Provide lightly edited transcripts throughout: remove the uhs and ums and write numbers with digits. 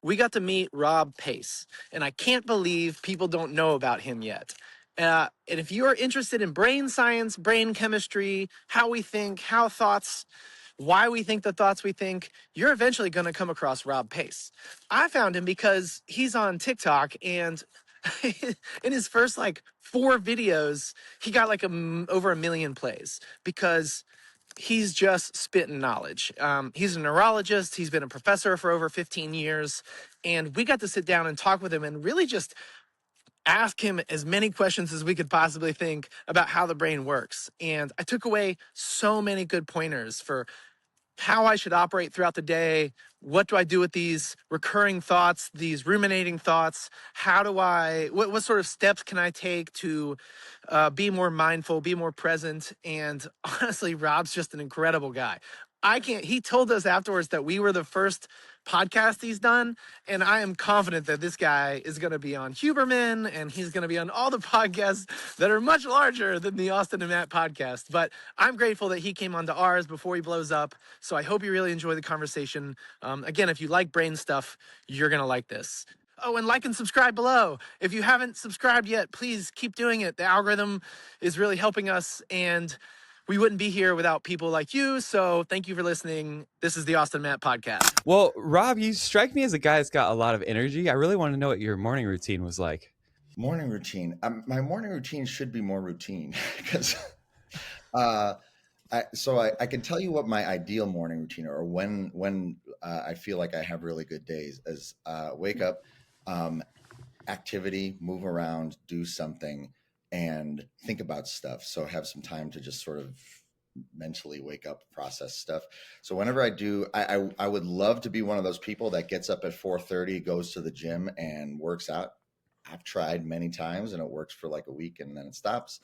we got to meet Rob Pace, and I can't believe people don't know about him yet. And if you're interested in brain science, brain chemistry, how we think, how thoughts, why we think the thoughts we think, you're eventually going to come across Rob Pace. I found him because he's on TikTok, and in his first like 4 videos, he got like over 1 million plays because he's just spitting knowledge. He's a neurologist. He's been a professor for over 15 years. And we got to sit down and talk with him and really just ask him as many questions as we could possibly think about how the brain works. And I took away so many good pointers for how I should operate throughout the day. What do I do with these recurring thoughts, these ruminating thoughts? What sort of steps can I take to be more mindful, be more present? And honestly, Rob's just an incredible guy. He told us afterwards that we were the first podcast he's done. And I am confident that this guy is going to be on Huberman and he's going to be on all the podcasts that are much larger than the Austin and Matt podcast. But I'm grateful that he came onto ours before he blows up. So I hope you really enjoy the conversation. Again, if you like brain stuff, you're going to like this. Oh, and like and subscribe below. If you haven't subscribed yet, please keep doing it. The algorithm is really helping us, and we wouldn't be here without people like you. So thank you for listening. This is the Austin Matt podcast. Well, Rob, you strike me as a guy that's got a lot of energy. I really want to know what your morning routine was like. Morning routine. My morning routine should be more routine because I can tell you what my ideal morning routine or when I feel like I have really good days is wake up, activity, move around, do something, and think about stuff. So have some time to just sort of mentally wake up, process stuff. So whenever I do, I would love to be one of those people that gets up at 4:30, goes to the gym and works out. I've tried many times and it works for like a week and then it stops.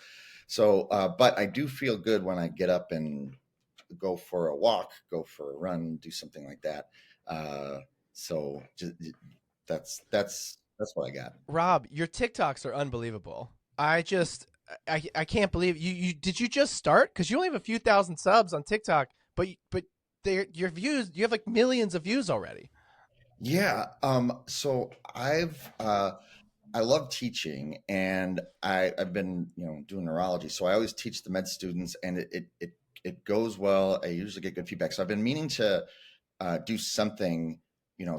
So, but I do feel good when I get up and go for a walk, go for a run, do something like that. So just, that's what I got. Rob, your TikToks are unbelievable. I can't believe you did you just start? Because you only have a few thousand subs on TikTok, but your views, you have like millions of views already. Yeah. So I love teaching and I've been, doing neurology. So I always teach the med students and it goes well. I usually get good feedback. So I've been meaning to do something,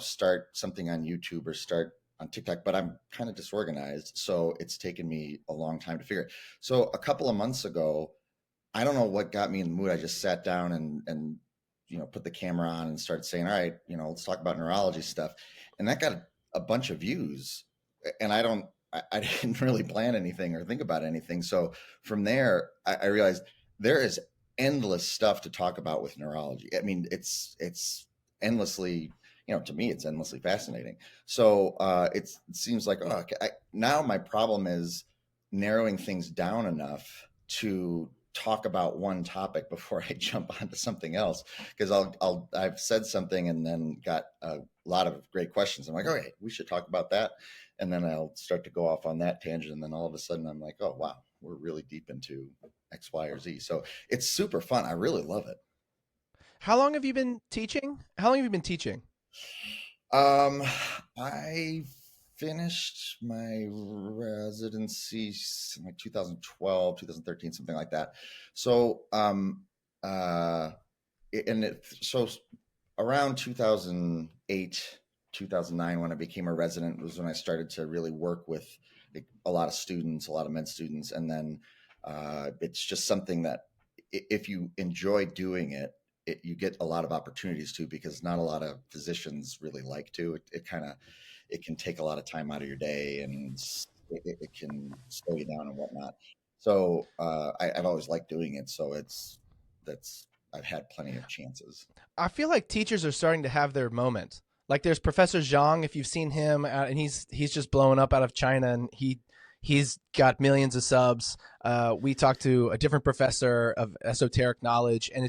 start something on YouTube or start on TikTok, but I'm kind of disorganized. So it's taken me a long time to figure it. So a couple of months ago, I don't know what got me in the mood. I just sat down and put the camera on and started saying, all right, let's talk about neurology stuff. And that got a bunch of views. And I didn't really plan anything or think about anything. So from there, I realized there is endless stuff to talk about with neurology. I mean, it's endlessly, to me, it's endlessly fascinating. So it seems like, now my problem is narrowing things down enough to talk about one topic before I jump onto something else. Because I've said something and then got a lot of great questions. I'm like, okay, we should talk about that. And then I'll start to go off on that tangent. And then all of a sudden I'm like, oh, wow, we're really deep into X, Y, or Z. So it's super fun. I really love it. How long have you been teaching? I finished my residency in like 2012, 2013, something like that. So, so around 2008, 2009, when I became a resident was when I started to really work with a lot of students, a lot of med students. And then it's just something that if you enjoy doing it, you get a lot of opportunities to, because not a lot of physicians really like to. It can take a lot of time out of your day and it can slow you down and whatnot. So I've always liked doing it. So I've had plenty of chances. I feel like teachers are starting to have their moment. Like there's Professor Zhang, if you've seen him, and he's just blowing up out of China, and he's got millions of subs. We talked to a different professor of esoteric knowledge, and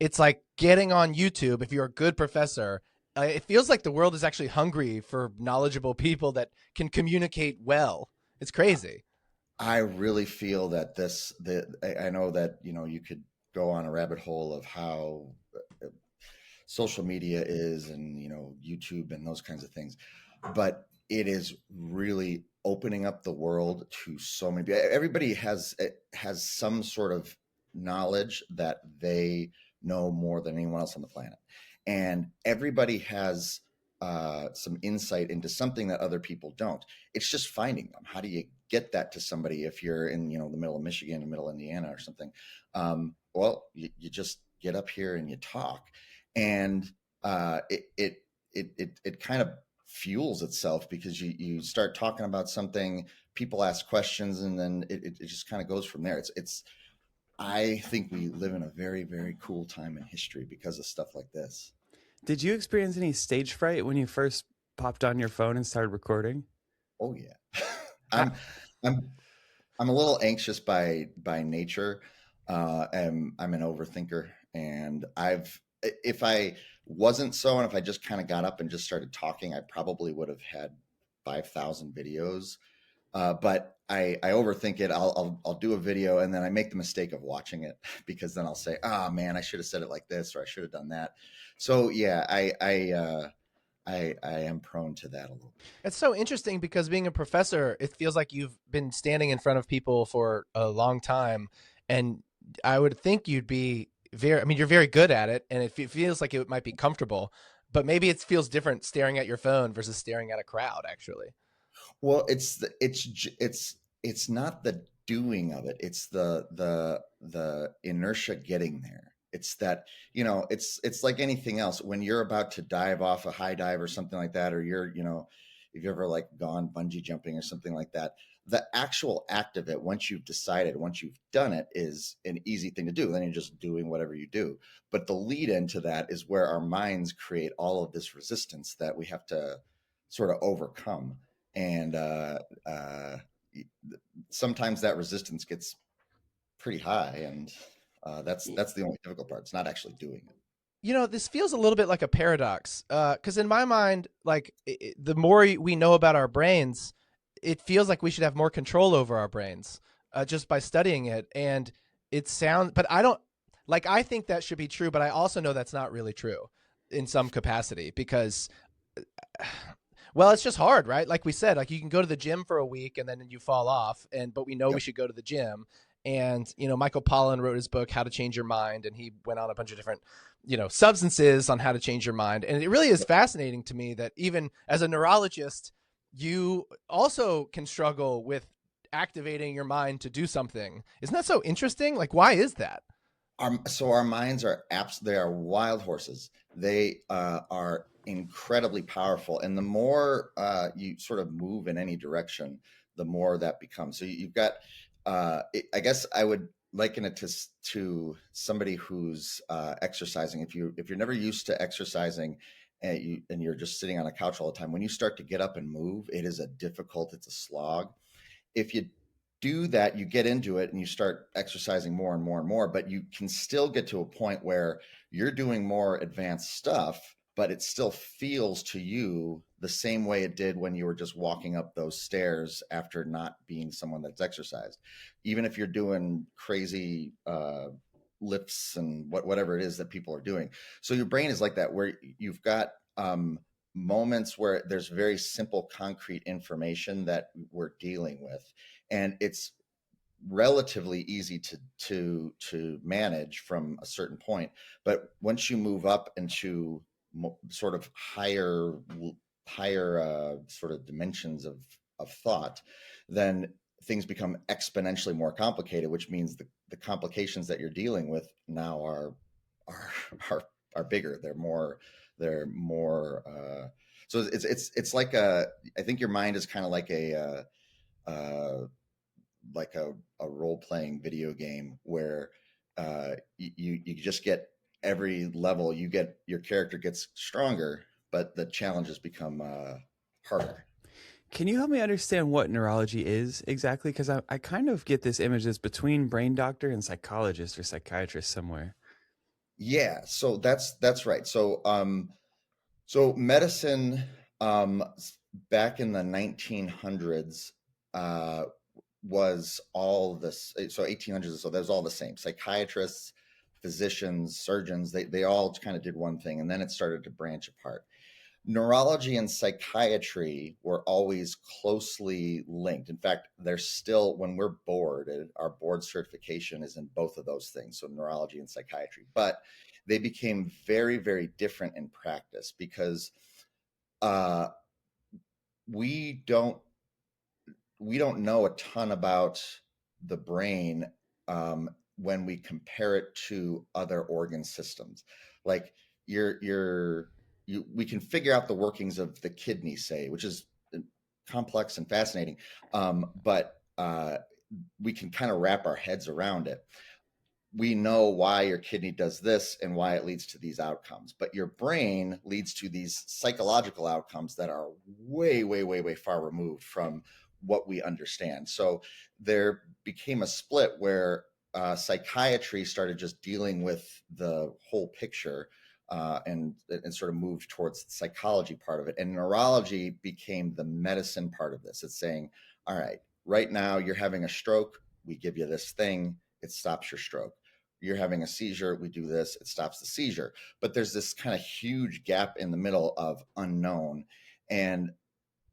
it's like getting on YouTube. If you're a good professor, it feels like the world is actually hungry for knowledgeable people that can communicate well. It's crazy. I really feel that I know that, you could go on a rabbit hole of how social media is, and YouTube and those kinds of things. But it is really opening up the world to so many. Everybody has some sort of knowledge that they know more than anyone else on the planet, and everybody has some insight into something that other people don't. It's just finding them. How do you get that to somebody if you're in the middle of Michigan, the middle of Indiana or something? Well, you just get up here and you talk, and it kind of fuels itself, because you start talking about something, people ask questions, and then it just kind of goes from there. It's I think we live in a very, very cool time in history because of stuff like this. Did you experience any stage fright when you first popped on your phone and started recording? Oh yeah. I, I'm I'm I'm a little anxious by nature. And I'm an overthinker, and if I wasn't so, and if I just kind of got up and just started talking, I probably would have had 5,000 videos. But I overthink it. I'll do a video, and then I make the mistake of watching it, because then I'll say, "Ah, man, I should have said it like this, or I should have done that." So yeah, I am prone to that a little bit. it's so interesting because being a professor, it feels like you've been standing in front of people for a long time, and I would think you'd be very. I mean, you're very good at it, and it feels like it might be comfortable. But maybe it feels different staring at your phone versus staring at a crowd. Actually, Well, it's not the doing of it. It's the inertia getting there. It's that, it's like anything else. When you're about to dive off a high dive or something like that, or if you've ever like gone bungee jumping or something like that, the actual act of it, once you've decided, once you've done it, is an easy thing to do. Then you're just doing whatever you do. But the lead into that is where our minds create all of this resistance that we have to sort of overcome. And sometimes that resistance gets pretty high, and that's the only difficult part. It's not actually doing it. this feels a little bit like a paradox. Because in my mind, like the more we know about our brains, it feels like we should have more control over our brains just by studying it. And it sounds, but I don't like. I think that should be true, but I also know that's not really true in some capacity because well, it's just hard, right? Like we said, like you can go to the gym for a week and then you fall off, but we know we Yep. should go to the gym. And Michael Pollan wrote his book How to Change Your Mind, and he went on a bunch of different substances on how to change your mind. And it really is fascinating to me that even as a neurologist, you also can struggle with activating your mind to do something. Isn't that so interesting? Like, why is that? So our minds are they are wild horses. They are incredibly powerful, and the more you sort of move in any direction, the more that becomes. So you've got. I guess I would liken it to somebody who's exercising. If you're never used to exercising, and you're just sitting on a couch all the time, when you start to get up and move, it's a slog. If you do that, you get into it and you start exercising more and more and more, but you can still get to a point where you're doing more advanced stuff, but it still feels to you the same way it did when you were just walking up those stairs after not being someone that's exercised. Even if you're doing crazy lifts and whatever it is that people are doing. So your brain is like that, where you've got moments where there's very simple, concrete information that we're dealing with, and it's relatively easy to manage from a certain point. But once you move up into sort of higher sort of dimensions of thought, then things become exponentially more complicated, which means the complications that you're dealing with now are are bigger. They're more so it's like I think your mind is kind of uh, like a role playing video game where you just get every level, your character gets stronger, but the challenges become harder. Can you help me understand what neurology is exactly? Because I kind of get this image that's between brain doctor and psychologist or psychiatrist somewhere. Yeah, so that's right. So medicine, back in the 1900s, was all this. So 1800s. So there's all the same psychiatrists, physicians, surgeons, they all kind of did one thing, and then it started to branch apart. Neurology and psychiatry were always closely linked. In fact, they're still, when we're board, our board certification is in both of those things, so neurology and psychiatry. But they became very, very different in practice because we don't know a ton about the brain when we compare it to other organ systems. Like we can figure out the workings of the kidney, say, which is complex and fascinating, but we can kind of wrap our heads around it. We know why your kidney does this and why it leads to these outcomes, but your brain leads to these psychological outcomes that are way, way, way, way far removed from what we understand. So there became a split where psychiatry started just dealing with the whole picture and sort of moved towards the psychology part of it. And neurology became the medicine part of this. It's saying, all right, right now you're having a stroke, we give you this thing, it stops your stroke. You're having a seizure, we do this, it stops the seizure. But there's this kind of huge gap in the middle of unknown. And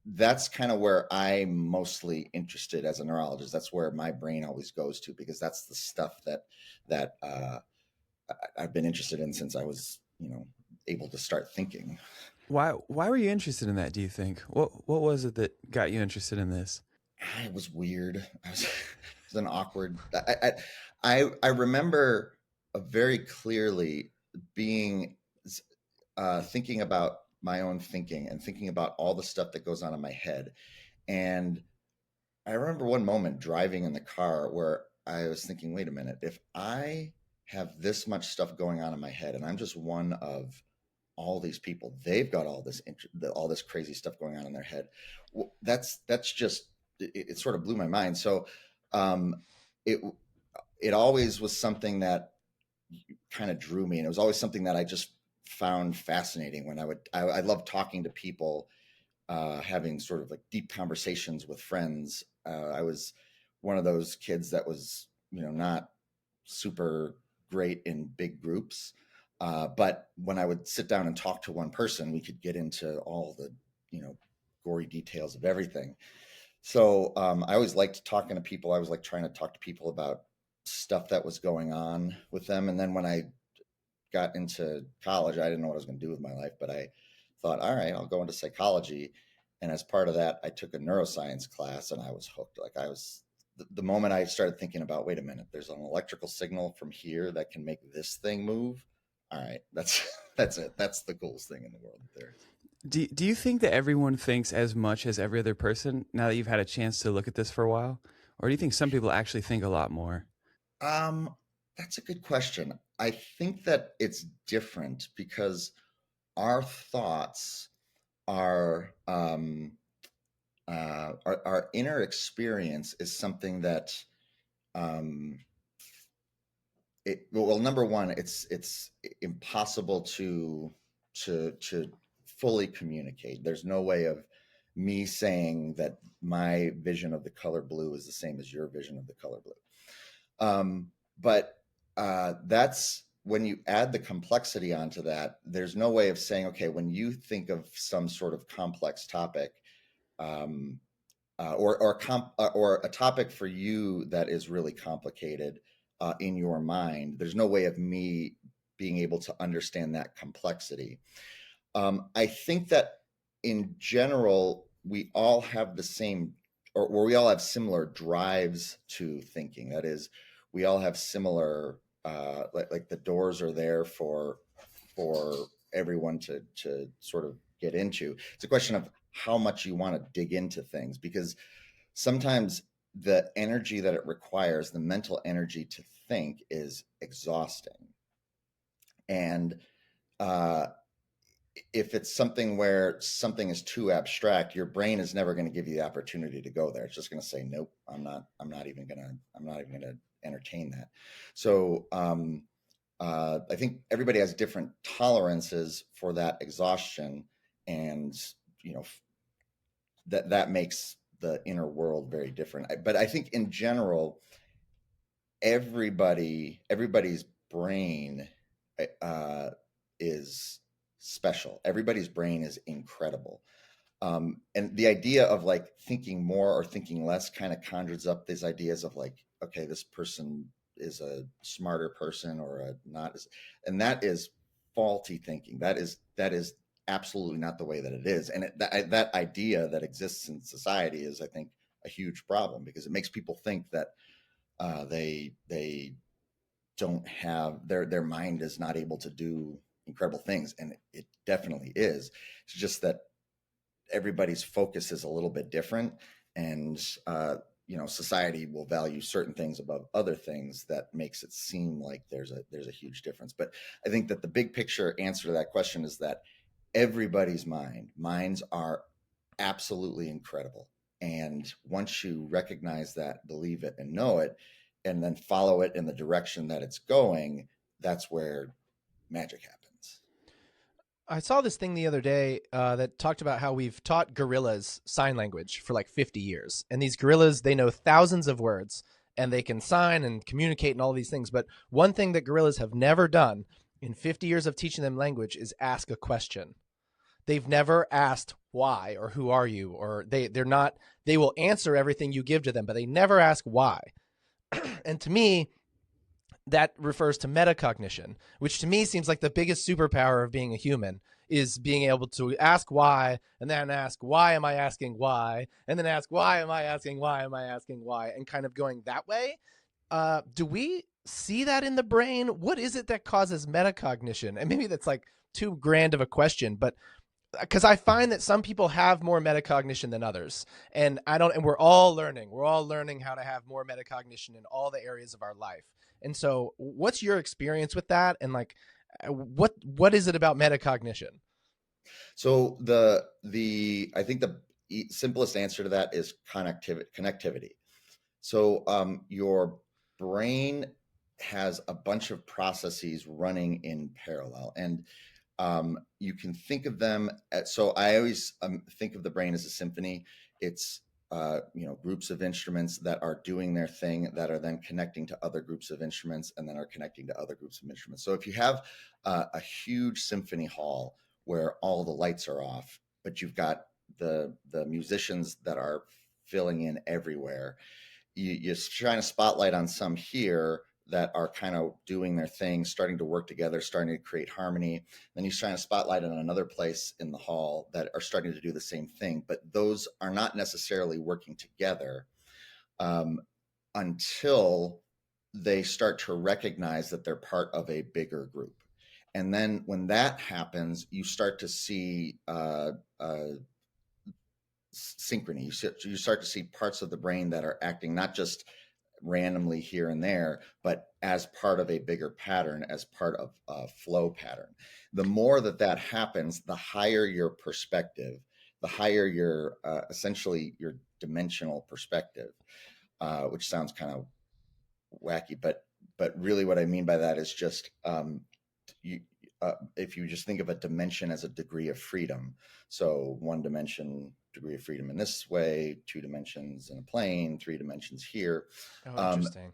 that's kind of where I'm mostly interested as a neurologist. That's where my brain always goes to, because that's the stuff that I've been interested in since I was, able to start thinking. Why were you interested in that, do you think? What was it that got you interested in this? It was weird. It was an awkward. I remember very clearly being thinking about my own thinking and thinking about all the stuff that goes on in my head. And I remember one moment driving in the car where I was thinking, wait a minute, if I have this much stuff going on in my head and I'm just one of all these people, they've got all this crazy stuff going on in their head. That's just, it sort of blew my mind. So it always was something that kind of drew me, and it was always something that I just found fascinating. When I love talking to people, having sort of like deep conversations with friends. I was one of those kids that was, not super great in big groups. But when I would sit down and talk to one person, we could get into all the, gory details of everything. So I always liked talking to people. I was like trying to talk to people about stuff that was going on with them. And then when I got into college, I didn't know what I was going to do with my life, but I thought, all right, I'll go into psychology. And as part of that, I took a neuroscience class and I was hooked. Like the moment I started thinking about, wait a minute, there's an electrical signal from here that can make this thing move. All right, that's it. That's the coolest thing in the world there is. Do you think that everyone thinks as much as every other person now that you've had a chance to look at this for a while? Or do you think some people actually think a lot more? That's a good question. I think that it's different because our thoughts are our inner experience is something that number one, it's impossible to fully communicate. There's no way of me saying that my vision of the color blue is the same as your vision of the color blue. But that's when you add the complexity onto that, there's no way of saying, okay, when you think of some sort of complex topic, or a topic for you that is really complicated in your mind, there's no way of me being able to understand that complexity. I think that in general, we all have the same, or we all have similar drives to thinking. That is, we all have similar, like the doors are there for everyone to sort of get into. It's a question of how much you want to dig into things, because sometimes the energy that it requires, the mental energy to think, is exhausting. And if it's something where something is too abstract, your brain is never going to give you the opportunity to go there. It's just going to say, nope, I'm not even going to entertain that. So I think everybody has different tolerances for that exhaustion, and that makes the inner world very different. But I think in general, everybody's brain is special. Everybody's brain is incredible. And the idea of like thinking more or thinking less kind of conjures up these ideas of like, okay, this person is a smarter person or a not, and that is faulty thinking. That is absolutely not the way that it is. And that idea that exists in society is, I think, a huge problem, because it makes people think that they don't have their mind is not able to do incredible things, and it definitely is. It's just that everybody's focus is a little bit different, and society will value certain things above other things. That makes it seem like there's a huge difference. But I think that the big picture answer to that question is that everybody's minds are absolutely incredible, and once you recognize that, believe it, and know it, and then follow it in the direction that it's going, that's where magic happens. I saw this thing the other day that talked about how we've taught gorillas sign language for like 50 years. And these gorillas, they know thousands of words and they can sign and communicate and all these things. But one thing that gorillas have never done in 50 years of teaching them language is ask a question. They've never asked why or who are you, or they will answer everything you give to them, but they never ask why. And to me, that refers to metacognition, which to me seems like the biggest superpower of being a human, is being able to ask why, and then ask, why am I asking why? And then ask, why am I asking why am I asking why? And kind of going that way. Do we see that in the brain? What is it that causes metacognition? And maybe that's like too grand of a question, but because I find that some people have more metacognition than others, and we're all learning how to have more metacognition in all the areas of our life. And so what's your experience with that? And like, what is it about metacognition? So I think the simplest answer to that is connectivity. So your brain has a bunch of processes running in parallel, and you can think of them so I always think of the brain as a symphony. It's groups of instruments that are doing their thing, that are then connecting to other groups of instruments, and then are connecting to other groups of instruments. So if you have a huge symphony hall where all the lights are off, but you've got the musicians that are filling in everywhere, you shine a spotlight on some here that are kind of doing their thing, starting to work together, starting to create harmony. Then you shine a spotlight on another place in the hall that are starting to do the same thing, but those are not necessarily working together until they start to recognize that they're part of a bigger group. And then when that happens, you start to see synchrony. You start to see parts of the brain that are acting not just randomly here and there, but as part of a bigger pattern, as part of a flow pattern. The more that happens, the higher your perspective, the higher your essentially your dimensional perspective, which sounds kind of wacky, but really what I mean by that is just if you just think of a dimension as a degree of freedom. So one dimension, degree of freedom in this way, 2 dimensions in a plane, 3 dimensions here. Oh, interesting.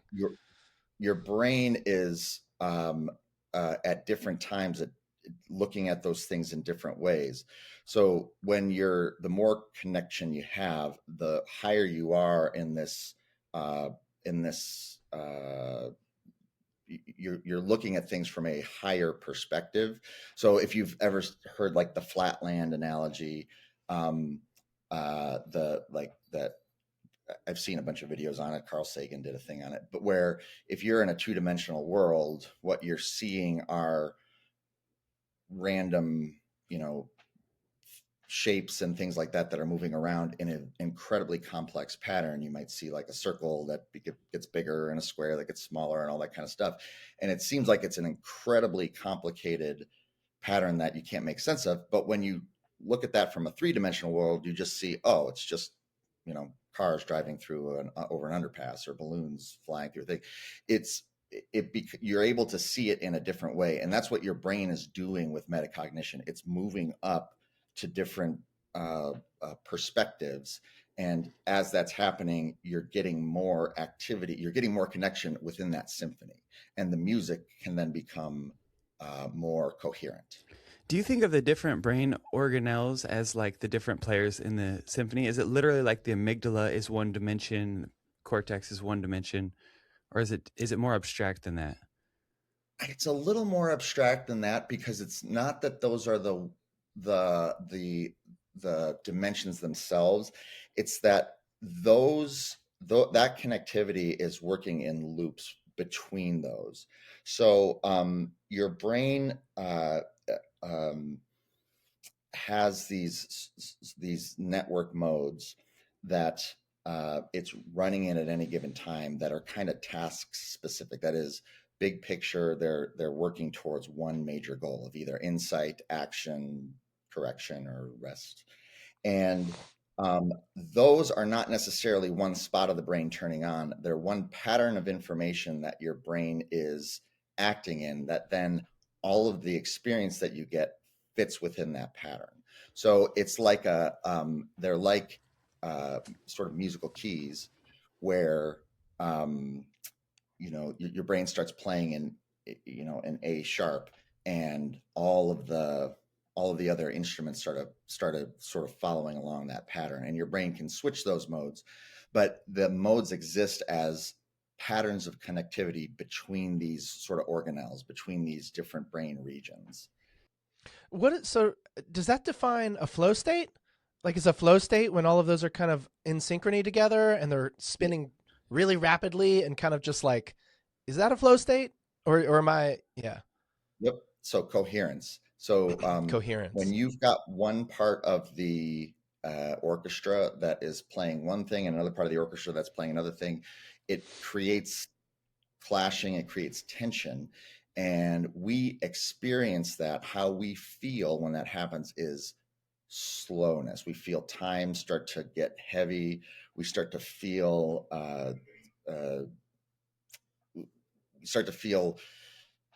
Your brain is at different times looking at those things in different ways. So when the more connection you have, the higher you are in this you're looking at things from a higher perspective. So if you've ever heard like the flatland analogy, I've seen a bunch of videos on it. Carl Sagan did a thing on it, but where if you're in a 2-dimensional world, what you're seeing are random, shapes and things like that are moving around in an incredibly complex pattern. You might see like a circle that gets bigger and a square that gets smaller and all that kind of stuff. And it seems like it's an incredibly complicated pattern that you can't make sense of. But when you look at that from a 3-dimensional world, you just see, oh, it's just, cars driving through over an underpass or balloons flying through a thing. You're able to see it in a different way. And that's what your brain is doing with metacognition. It's moving up to different perspectives And as that's happening, you're getting more activity, you're getting more connection within that symphony, and the music can then become more coherent. Do you think of the different brain organelles as like the different players in the symphony? Is it literally like the amygdala is one dimension, cortex is one dimension, or is it more abstract than that? It's a little more abstract than that, because it's not that those are the the dimensions themselves. It's that that connectivity is working in loops between those. So your brain um, has these network modes that it's running in at any given time, that are kind of task specific. That is, big picture, they're working towards one major goal of either insight, action, correction, or rest. And those are not necessarily one spot of the brain turning on. They're one pattern of information that your brain is acting in, that then all of the experience that you get fits within that pattern. So it's like they're like sort of musical keys, where your brain starts playing in A sharp, and all of the other instruments started sort of following along that pattern, and your brain can switch those modes, but the modes exist as patterns of connectivity between these sort of organelles, between these different brain regions. So does that define a flow state? Like, is a flow state when all of those are kind of in synchrony together and they're spinning really rapidly and kind of just like, is that a flow state? Or am I, yeah, Yep. So coherence. So when coherence. you've got one part of the orchestra that is playing one thing, and another part of the orchestra that's playing another thing, it creates clashing, it creates tension. And we experience that. How we feel when that happens is slowness. We feel time start to get heavy. We start to feel uh,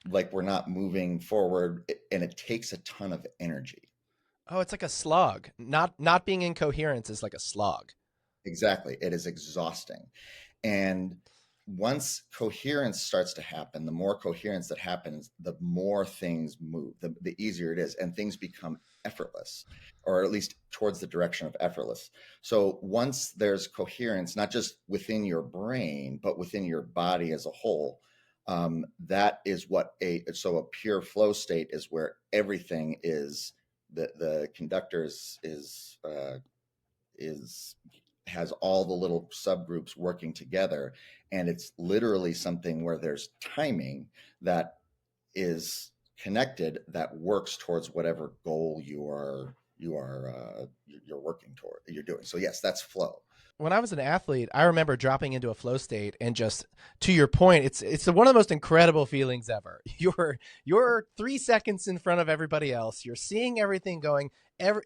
like we're not moving forward, and it takes a ton of energy. Oh, it's like a slog. Not being in coherence is like a slog. Exactly. It is exhausting. And once coherence starts to happen, the more coherence that happens, the more things move, the easier it is, and things become effortless, or at least towards the direction of effortless. So once there's coherence, not just within your brain, but within your body as a whole, that is what a pure flow state is, where everything is the conductors is has all the little subgroups working together, and it's literally something where there's timing that is connected, that works towards whatever goal you're working toward, you're doing. So yes, that's flow. When I was an athlete, I remember dropping into a flow state and just, to your point, it's one of the most incredible feelings ever. You're 3 seconds in front of everybody else. You're seeing everything going.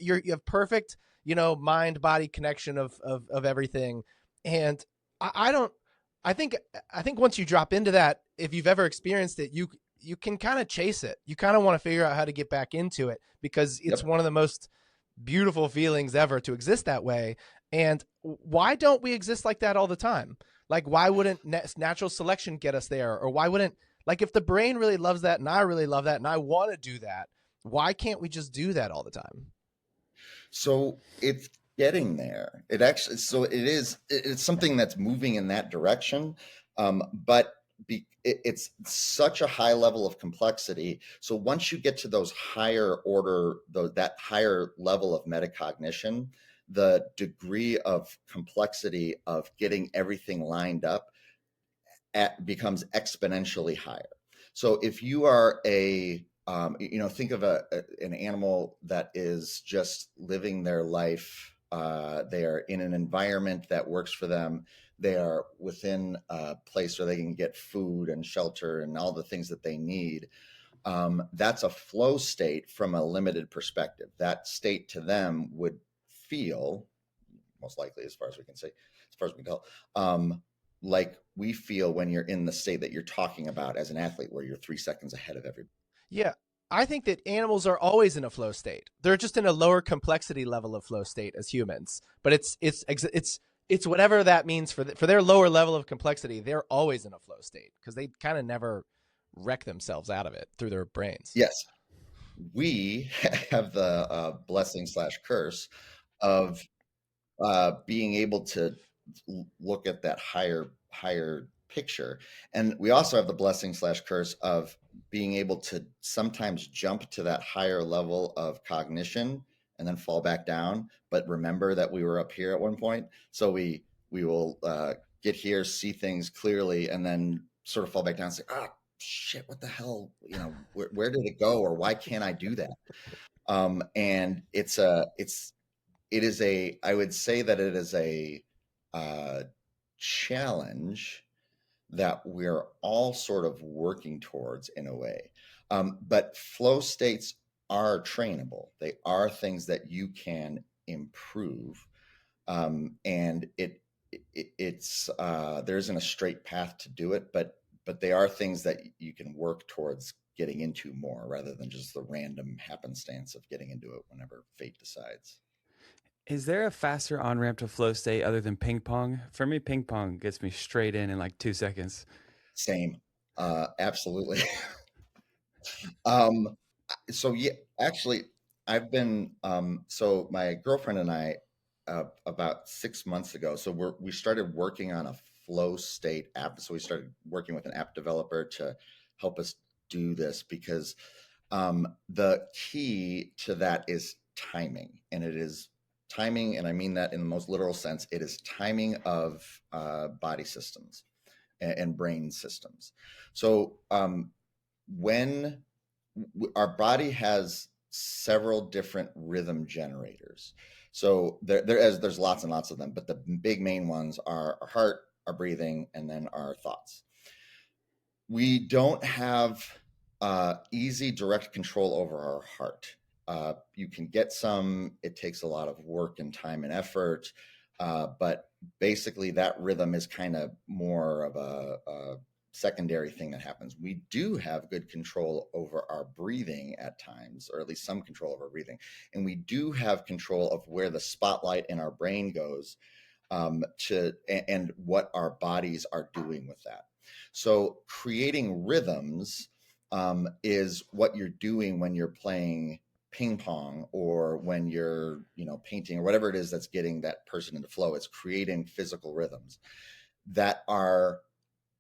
You have perfect, mind body connection of everything. And I don't. I think once you drop into that, if you've ever experienced it, you can kind of chase it. You kind of want to figure out how to get back into it, because it's Yep. one of the most beautiful feelings ever to exist that way. And why don't we exist like that all the time? Like, why wouldn't natural selection get us there? Or why wouldn't, like, if the brain really loves that and I really love that and I want to do that, why can't we just do that all the time? So it's getting there. It actually, so it is, it's something that's moving in that direction. But it's such a high level of complexity. So once you get to those higher order, that higher level of metacognition, the degree of complexity of getting everything lined up becomes exponentially higher. So if you are think of an animal that is just living their life. They are in an environment that works for them. They are within a place where they can get food and shelter and all the things that they need. That's a flow state from a limited perspective. That state to them would feel, most likely, as far as we can say, as far as we can tell, like we feel when you're in the state that you're talking about as an athlete, where you're 3 seconds ahead of everybody. Yeah. I think that animals are always in a flow state. They're just in a lower complexity level of flow state as humans. But it's whatever that means for for their lower level of complexity. They're always in a flow state because they kind of never wreck themselves out of it through their brains. Yes, we have the blessing slash curse of being able to look at that higher picture, and we also have the blessing slash curse of being able to sometimes jump to that higher level of cognition and then fall back down, but remember that we were up here at one point. So we will get here, see things clearly, and then sort of fall back down and say, ah, shit, what the hell, where did it go, or why can't I do that? And it is a, I would say that it is a challenge that we're all sort of working towards in a way. But flow states are trainable. They are things that you can improve. And it's there isn't a straight path to do it, but they are things that you can work towards getting into more rather than just the random happenstance of getting into it whenever fate decides. Is there a faster on ramp to flow state other than ping pong? For me, ping pong gets me straight in like 2 seconds. Same. Absolutely. um, so yeah, actually, I've been so my girlfriend and I about 6 months ago. So we started working on a flow state app. So we started working with an app developer to help us do this because the key to that is timing, and it is timing, and I mean that in the most literal sense. It is timing of body systems and brain systems. So when our body has several different rhythm generators. So there's lots and lots of them, but the big main ones are our heart, our breathing, and then our thoughts. We don't have easy direct control over our heart. You can get some, it takes a lot of work and time and effort, but basically that rhythm is kind of more of a secondary thing that happens. We do have good control over our breathing at times, or at least some control over breathing. And we do have control of where the spotlight in our brain goes and what our bodies are doing with that. So creating rhythms is what you're doing when you're playing ping pong or when you're, painting or whatever it is that's getting that person into flow. It's creating physical rhythms that are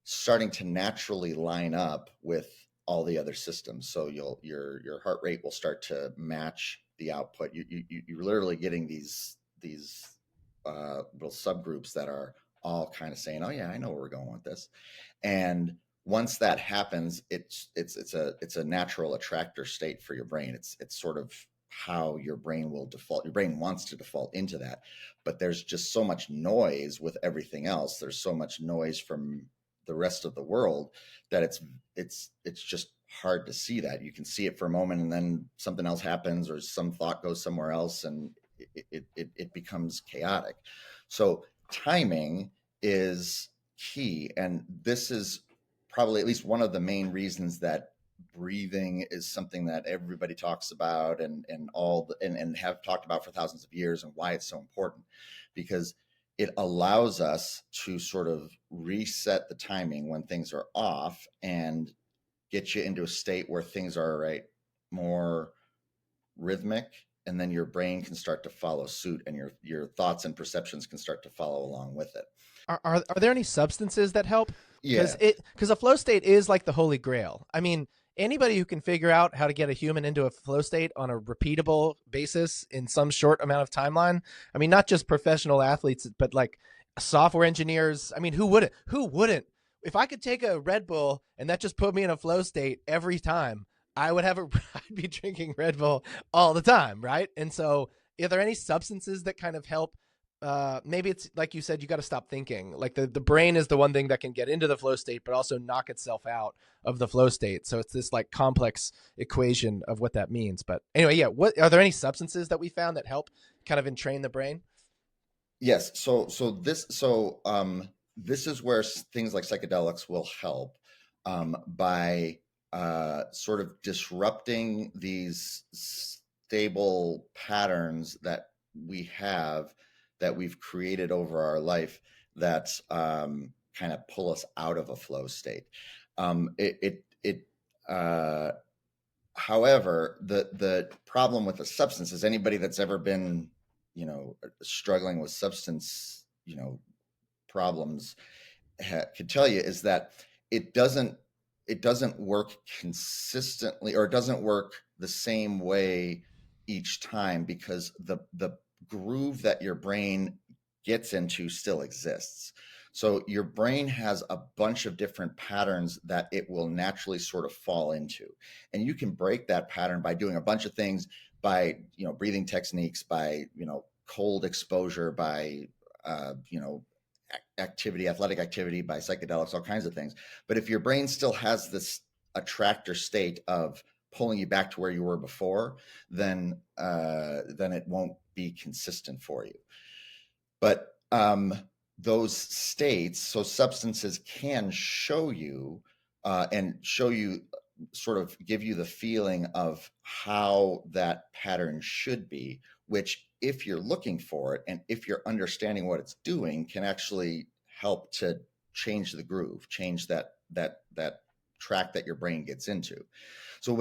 starting to naturally line up with all the other systems. So your heart rate will start to match the output. You're literally getting these little subgroups that are all kind of saying, "Oh yeah, I know where we're going with this." And once that happens, it's a natural attractor state for your brain. It's sort of how your brain will default. Your brain wants to default into that, but there's just so much noise with everything else. There's so much noise from the rest of the world that it's just hard to see that. You can see it for a moment and then something else happens or some thought goes somewhere else and it becomes chaotic. So timing is key, and this is probably at least one of the main reasons that breathing is something that everybody talks about and have talked about for thousands of years, and why it's so important, because it allows us to sort of reset the timing when things are off and get you into a state where things are more rhythmic, and then your brain can start to follow suit and your thoughts and perceptions can start to follow along with it. Are there any substances that help? Yeah. Because a flow state is like the holy grail. I mean, anybody who can figure out how to get a human into a flow state on a repeatable basis in some short amount of timeline. I mean, not just professional athletes, but like software engineers. I mean, who wouldn't? Who wouldn't? If I could take a Red Bull and that just put me in a flow state every time, I would have I'd be drinking Red Bull all the time, right? And so, are there any substances that kind of help? Maybe it's like you said, you got to stop thinking. Like the brain is the one thing that can get into the flow state, but also knock itself out of the flow state. So it's this like complex equation of what that means. But anyway, yeah. What are there any substances that we found that help kind of entrain the brain? Yes. This is where things like psychedelics will help by sort of disrupting these stable patterns that we've created over our life that kind of pull us out of a flow state. However, the problem with the substance is anybody that's ever been, struggling with substance, problems could tell you is that it doesn't work consistently, or it doesn't work the same way each time, because the groove that your brain gets into still exists. So your brain has a bunch of different patterns that it will naturally sort of fall into. And you can break that pattern by doing a bunch of things, by, breathing techniques, by, cold exposure, by, athletic activity, by psychedelics, all kinds of things. But if your brain still has this attractor state of pulling you back to where you were before, then it won't be consistent for you. But those states, so substances can show you sort of give you the feeling of how that pattern should be, which, if you're looking for it and if you're understanding what it's doing, can actually help to change the groove, change that track that your brain gets into. So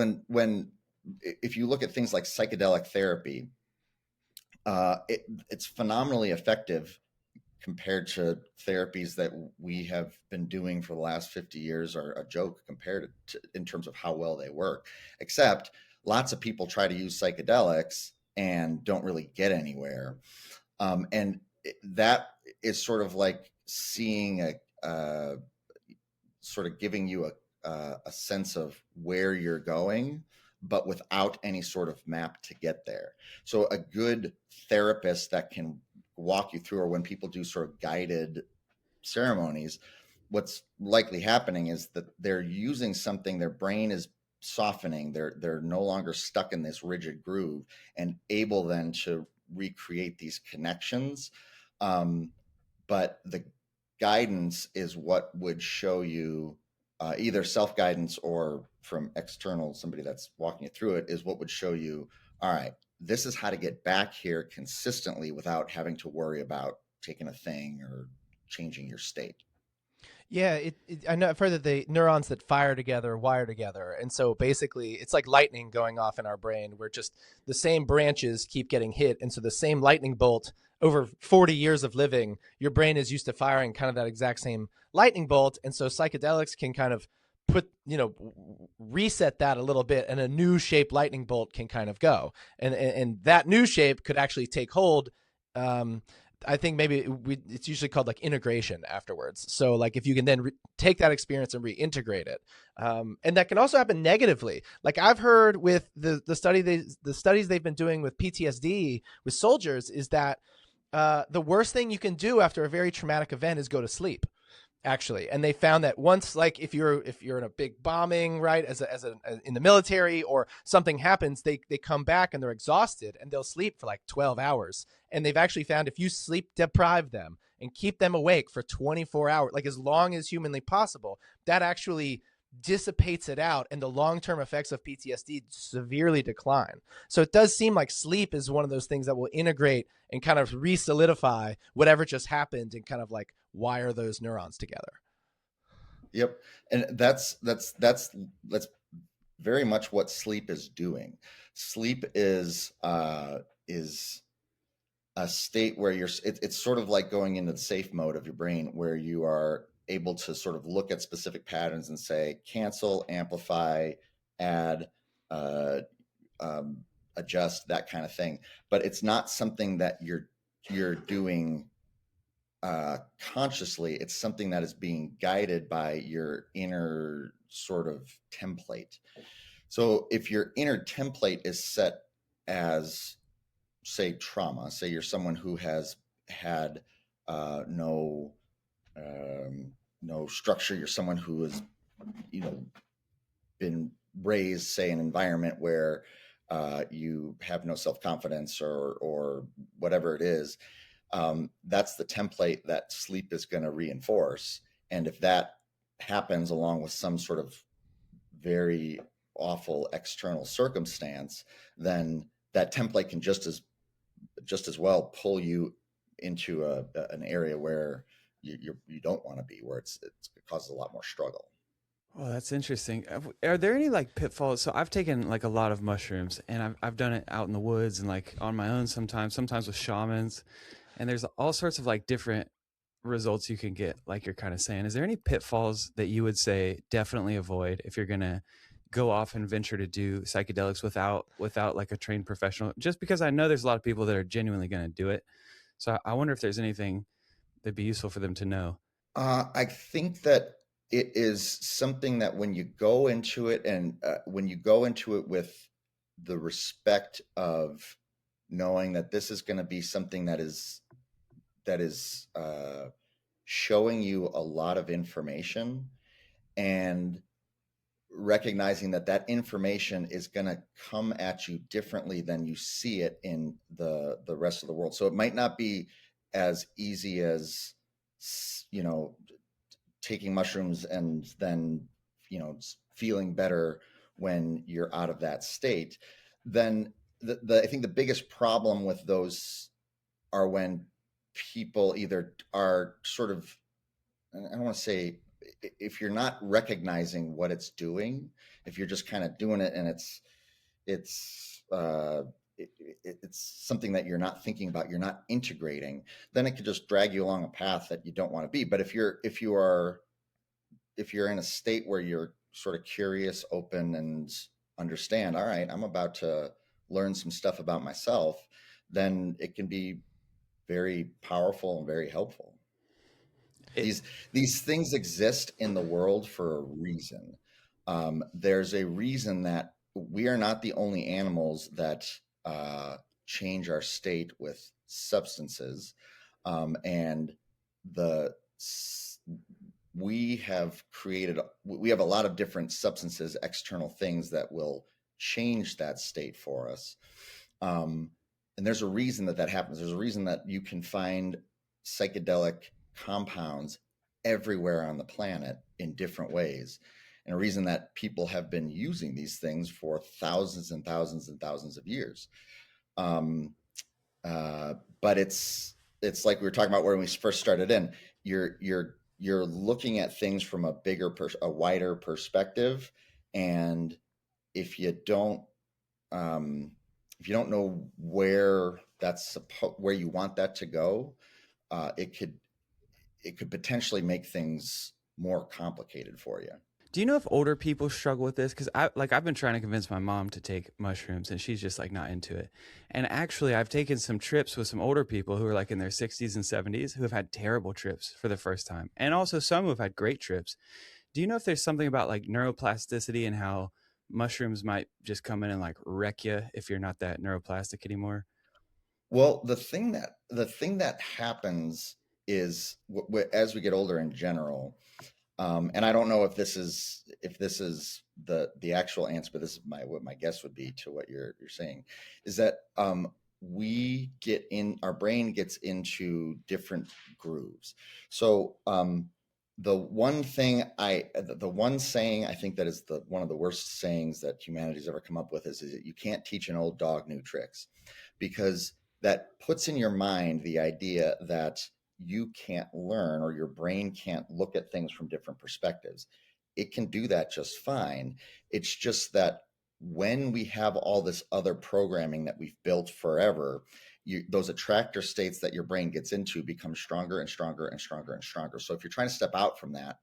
if you look at things like psychedelic therapy, it's phenomenally effective compared to therapies that we have been doing for the last 50 years are a joke compared to in terms of how well they work. Except lots of people try to use psychedelics and don't really get anywhere. And that is sort of like seeing sort of giving you a sense of where you're going, but without any sort of map to get there. So a good therapist that can walk you through, or when people do sort of guided ceremonies, what's likely happening is that they're using something, their brain is softening, they're no longer stuck in this rigid groove, and able then to recreate these connections. But the guidance is what would show you, either self-guidance or from external, somebody that's walking you through it, is what would show you, all right, this is how to get back here consistently without having to worry about taking a thing or changing your state. Yeah, I know, I've heard that the neurons that fire together wire together, and so basically it's like lightning going off in our brain, where just the same branches keep getting hit, and so the same lightning bolt over 40 years of living, your brain is used to firing kind of that exact same lightning bolt, and so psychedelics can kind of put, reset that a little bit, and a new shape lightning bolt can kind of go, and that new shape could actually take hold. I think maybe it's usually called like integration afterwards. So like if you can then take that experience and reintegrate it, and that can also happen negatively. Like I've heard with the studies they've been doing with PTSD with soldiers is that the worst thing you can do after a very traumatic event is go to sleep, actually. And they found that once, like if you're in a big bombing, right, as in the military, or something happens, they come back and they're exhausted and they'll sleep for like 12 hours. And they've actually found if you sleep deprive them and keep them awake for 24 hours, like as long as humanly possible, that actually dissipates it out, and the long-term effects of PTSD severely decline. So it does seem like sleep is one of those things that will integrate and kind of re-solidify whatever just happened and kind of like wire those neurons together. Yep. And that's very much what sleep is doing. Sleep is a state where it's sort of like going into the safe mode of your brain, where you are able to sort of look at specific patterns and say, cancel, amplify, add, adjust, that kind of thing. But it's not something that you're doing consciously. It's something that is being guided by your inner sort of template. So if your inner template is set as, say, trauma, say you're someone who has had no structure, you're someone who has been raised, say, in an environment where you have no self-confidence or whatever it is, that's the template that sleep is going to reinforce. And if that happens along with some sort of very awful external circumstance, then that template can just as well pull you into an area where you don't want to be, where it causes a lot more struggle. Oh, that's interesting. Are there any like pitfalls? So I've taken like a lot of mushrooms, and I've done it out in the woods and like on my own sometimes with shamans, and there's all sorts of like different results you can get, like you're kind of saying. Is there any pitfalls that you would say definitely avoid if you're gonna go off and venture to do psychedelics without like a trained professional? Just because I know there's a lot of people that are genuinely gonna do it, so I wonder if there's anything that'd be useful for them to know. I think that it is something that when you go into it, and when you go into it with the respect of knowing that this is going to be something that is showing you a lot of information, and recognizing that that information is going to come at you differently than you see it in the rest of the world. So it might not be as easy as, you know, taking mushrooms and then, you know, feeling better when you're out of that state. Then I think the biggest problem with those are when people either are sort of, I don't want to say, if you're not recognizing what it's doing, if you're just kind of doing it and it's something that you're not thinking about, you're not integrating, then it could just drag you along a path that you don't want to be. But if you're in a state where you're sort of curious, open, and understand, all right, I'm about to learn some stuff about myself, then it can be very powerful and very helpful. These things exist in the world for a reason. There's a reason that we are not the only animals that change our state with substances, and we have a lot of different substances, external things that will change that state for us. And there's a reason that happens. There's a reason that you can find psychedelic compounds everywhere on the planet in different ways, and a reason that people have been using these things for thousands and thousands and thousands of years. But it's like we were talking about when we first started in. You're looking at things from a wider perspective, and if you don't know where where you want that to go, it could potentially make things more complicated for you. Do you know if older people struggle with this? Because I've been trying to convince my mom to take mushrooms, and she's just like not into it. And actually, I've taken some trips with some older people who are like in their 60s and 70s who have had terrible trips for the first time, and also some who have had great trips. Do you know if there's something about like neuroplasticity and how mushrooms might just come in and like wreck you if you're not that neuroplastic anymore? Well, the thing that happens is as we get older in general, and I don't know if this is the actual answer, but this is what my guess would be to what you're saying, is that our brain gets into different grooves. So the one saying I think that is one of the worst sayings that humanity's ever come up with is that you can't teach an old dog new tricks, because that puts in your mind the idea that you can't learn, or your brain can't look at things from different perspectives. It can do that just fine. It's just that when we have all this other programming that we've built forever, those attractor states that your brain gets into become stronger and stronger and stronger and stronger. So if you're trying to step out from that,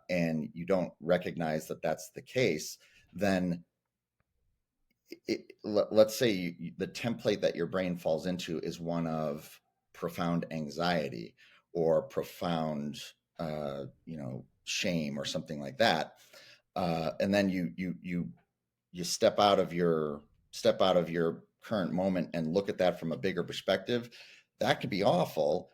and you don't recognize that that's the case, then let's say the template that your brain falls into is one of profound anxiety or profound shame or something like that, and then you step out of your current moment and look at that from a bigger perspective. That could be awful,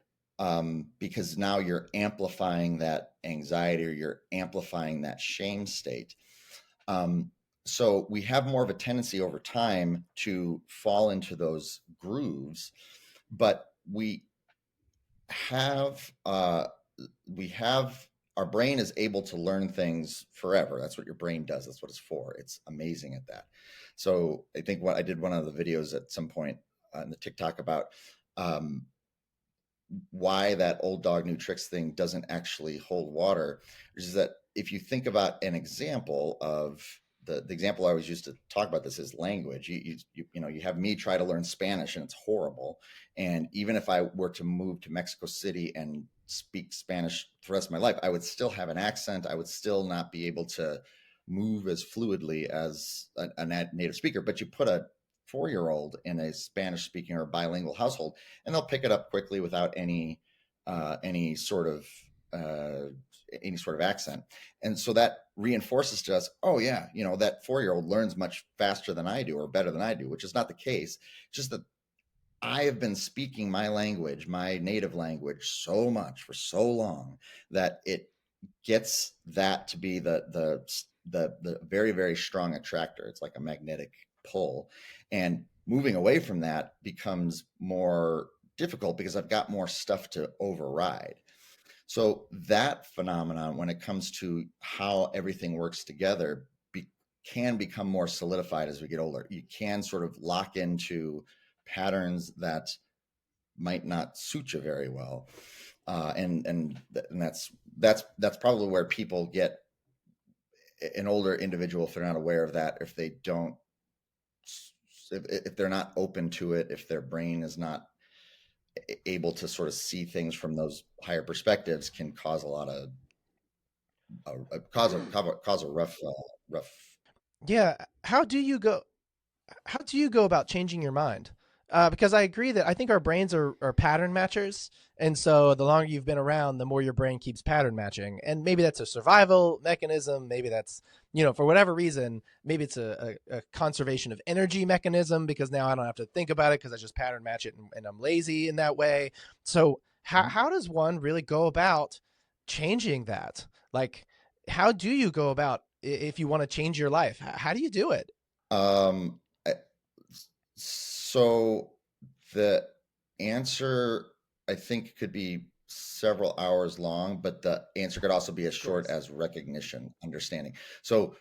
because now you're amplifying that anxiety, or you're amplifying that shame state. So we have more of a tendency over time to fall into those grooves, but we have our brain is able to learn things forever. That's what your brain does. That's what it's for. It's amazing at that. So I think I did one of the videos at some point on the TikTok about why that old dog new tricks thing doesn't actually hold water, which is that if you think about an example of the example I always used to talk about this is language. You have me try to learn Spanish and it's horrible. And even if I were to move to Mexico City and speak Spanish for the rest of my life, I would still have an accent. I would still not be able to move as fluidly as a native speaker. But you put a 4-year-old in a Spanish speaking or bilingual household, and they'll pick it up quickly without any sort of accent. And so that reinforces to us, oh yeah, that 4-year-old learns much faster than I do or better than I do, which is not the case. It's just that I have been speaking my language, my native language, so much for so long that it gets that to be the very, very strong attractor. It's like a magnetic pull. And moving away from that becomes more difficult because I've got more stuff to override. So that phenomenon, when it comes to how everything works together, can become more solidified as we get older. You can sort of lock into patterns that might not suit you very well, and that's probably where people get an older individual, if they're not aware of that, if they're not open to it, if their brain is not able to sort of see things from those higher perspectives, can cause a lot of cause a rough. Yeah. How do you go about changing your mind? Because I agree that I think our brains are pattern matchers. And so the longer you've been around, the more your brain keeps pattern matching. And maybe that's a survival mechanism. Maybe that's, for whatever reason, maybe it's a conservation of energy mechanism because now I don't have to think about it because I just pattern match it and I'm lazy in that way. So how does one really go about changing that? Like, how do you go about if you want to change your life? How do you do it? Um, So the answer, I think, could be several hours long, but the answer could also be as short as recognition, understanding. So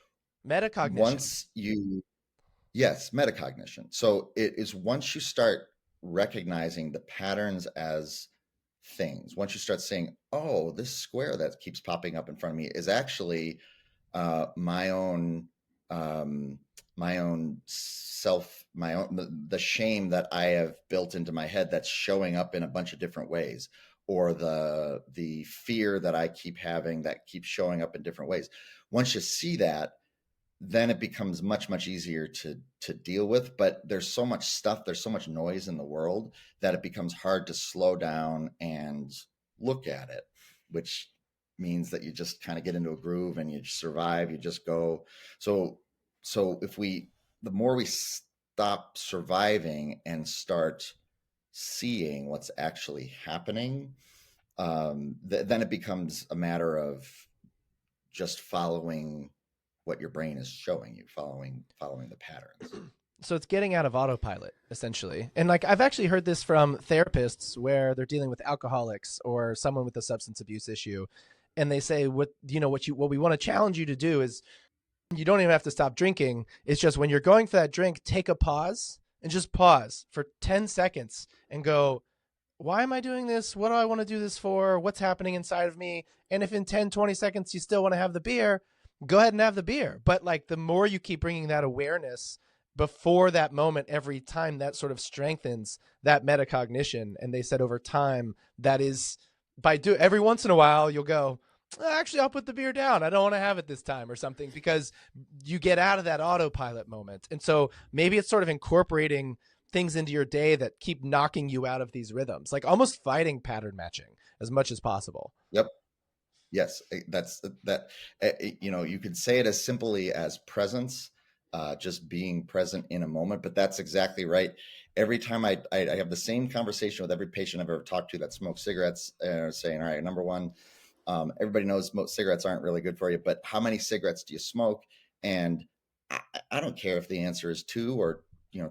Metacognition. once yes, metacognition. So it is once you start recognizing the patterns as things, once you start saying, oh, this square that keeps popping up in front of me is actually my own self, the shame that I have built into my head that's showing up in a bunch of different ways, or the fear that I keep having that keeps showing up in different ways. Once you see that, then it becomes much, much easier to deal with. But there's so much stuff, there's so much noise in the world that it becomes hard to slow down and look at it, which means that you just kind of get into a groove and you survive, you just go. So the more we stop surviving and start seeing what's actually happening, then it becomes a matter of just following what your brain is showing you, following the patterns. So it's getting out of autopilot essentially. And like I've actually heard this from therapists where they're dealing with alcoholics or someone with a substance abuse issue, and they say what we want to challenge you to do is you don't even have to stop drinking. It's just when you're going for that drink, take a pause and just pause for 10 seconds and go, why am I doing this? What do I want to do this for? What's happening inside of me? And if in 10, 20 seconds you still want to have the beer, go ahead and have the beer. But like the more you keep bringing that awareness before that moment, every time, that sort of strengthens that metacognition. And they said over time, that is every once in a while, you'll go, actually, I'll put the beer down. I don't want to have it this time or something, because you get out of that autopilot moment. And so maybe it's sort of incorporating things into your day that keep knocking you out of these rhythms, like almost fighting pattern matching as much as possible. Yep. Yes, that's that. You could say it as simply as presence, just being present in a moment. But that's exactly right. Every time I have the same conversation with every patient I've ever talked to that smokes cigarettes, saying, all right, number one, everybody knows cigarettes aren't really good for you, but how many cigarettes do you smoke? And I don't care if the answer is 2 or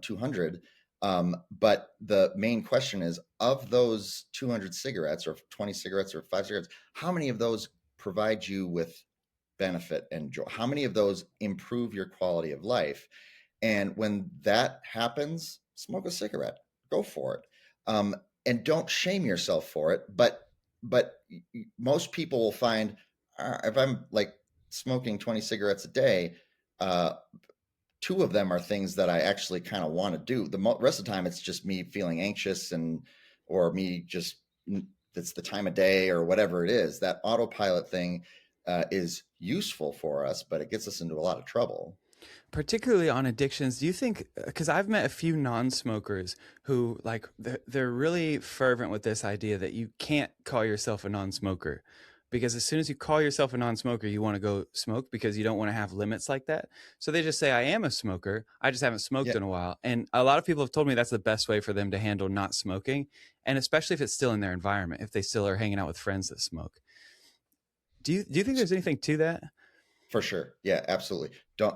200. But the main question is, of those 200 cigarettes or 20 cigarettes or 5 cigarettes, how many of those provide you with benefit and joy? How many of those improve your quality of life? And when that happens, smoke a cigarette, go for it. And don't shame yourself for it. But most people will find, if I'm like smoking 20 cigarettes a day, two of them are things that I actually kind of want to do. The rest of the time, it's just me feeling anxious or me just, it's the time of day or whatever it is. That autopilot thing is useful for us, but it gets us into a lot of trouble. Particularly on addictions, do you think, because I've met a few non-smokers who like they're really fervent with this idea that you can't call yourself a non-smoker, because as soon as you call yourself a non-smoker, you want to go smoke because you don't want to have limits like that. So they just say, I am a smoker, I just haven't smoked in a while. And a lot of people have told me that's the best way for them to handle not smoking, and especially if it's still in their environment, if they still are hanging out with friends that smoke. Do you think there's anything to that? For sure. Yeah, absolutely. Don't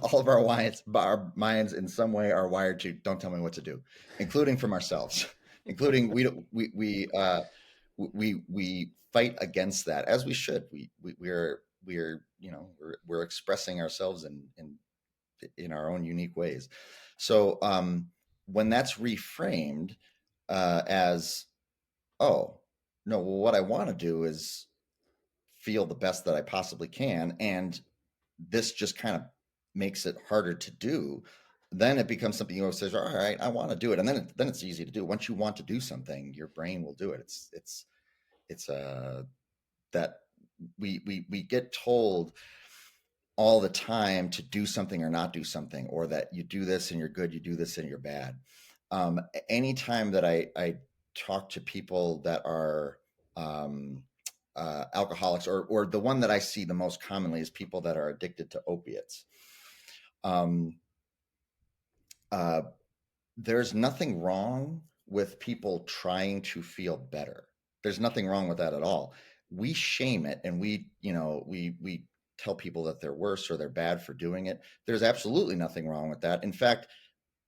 all of our minds in some way are wired to don't tell me what to do, including from ourselves, including we fight against that, as we should. We're we're expressing ourselves in our own unique ways. So when that's reframed as, oh no, well, what I want to do is feel the best that I possibly can, and this just kind of makes it harder to do, then it becomes something you says, all right, I want to do it. And then it's easy to do. Once you want to do something, your brain will do it. It's that we get told all the time to do something or not do something, or that you do this and you're good, you do this and you're bad. Anytime that I talk to people that are alcoholics, or the one that I see the most commonly is people that are addicted to opiates. There's nothing wrong with people trying to feel better. There's nothing wrong with that at all. We shame it, and we tell people that they're worse or they're bad for doing it. There's absolutely nothing wrong with that. In fact,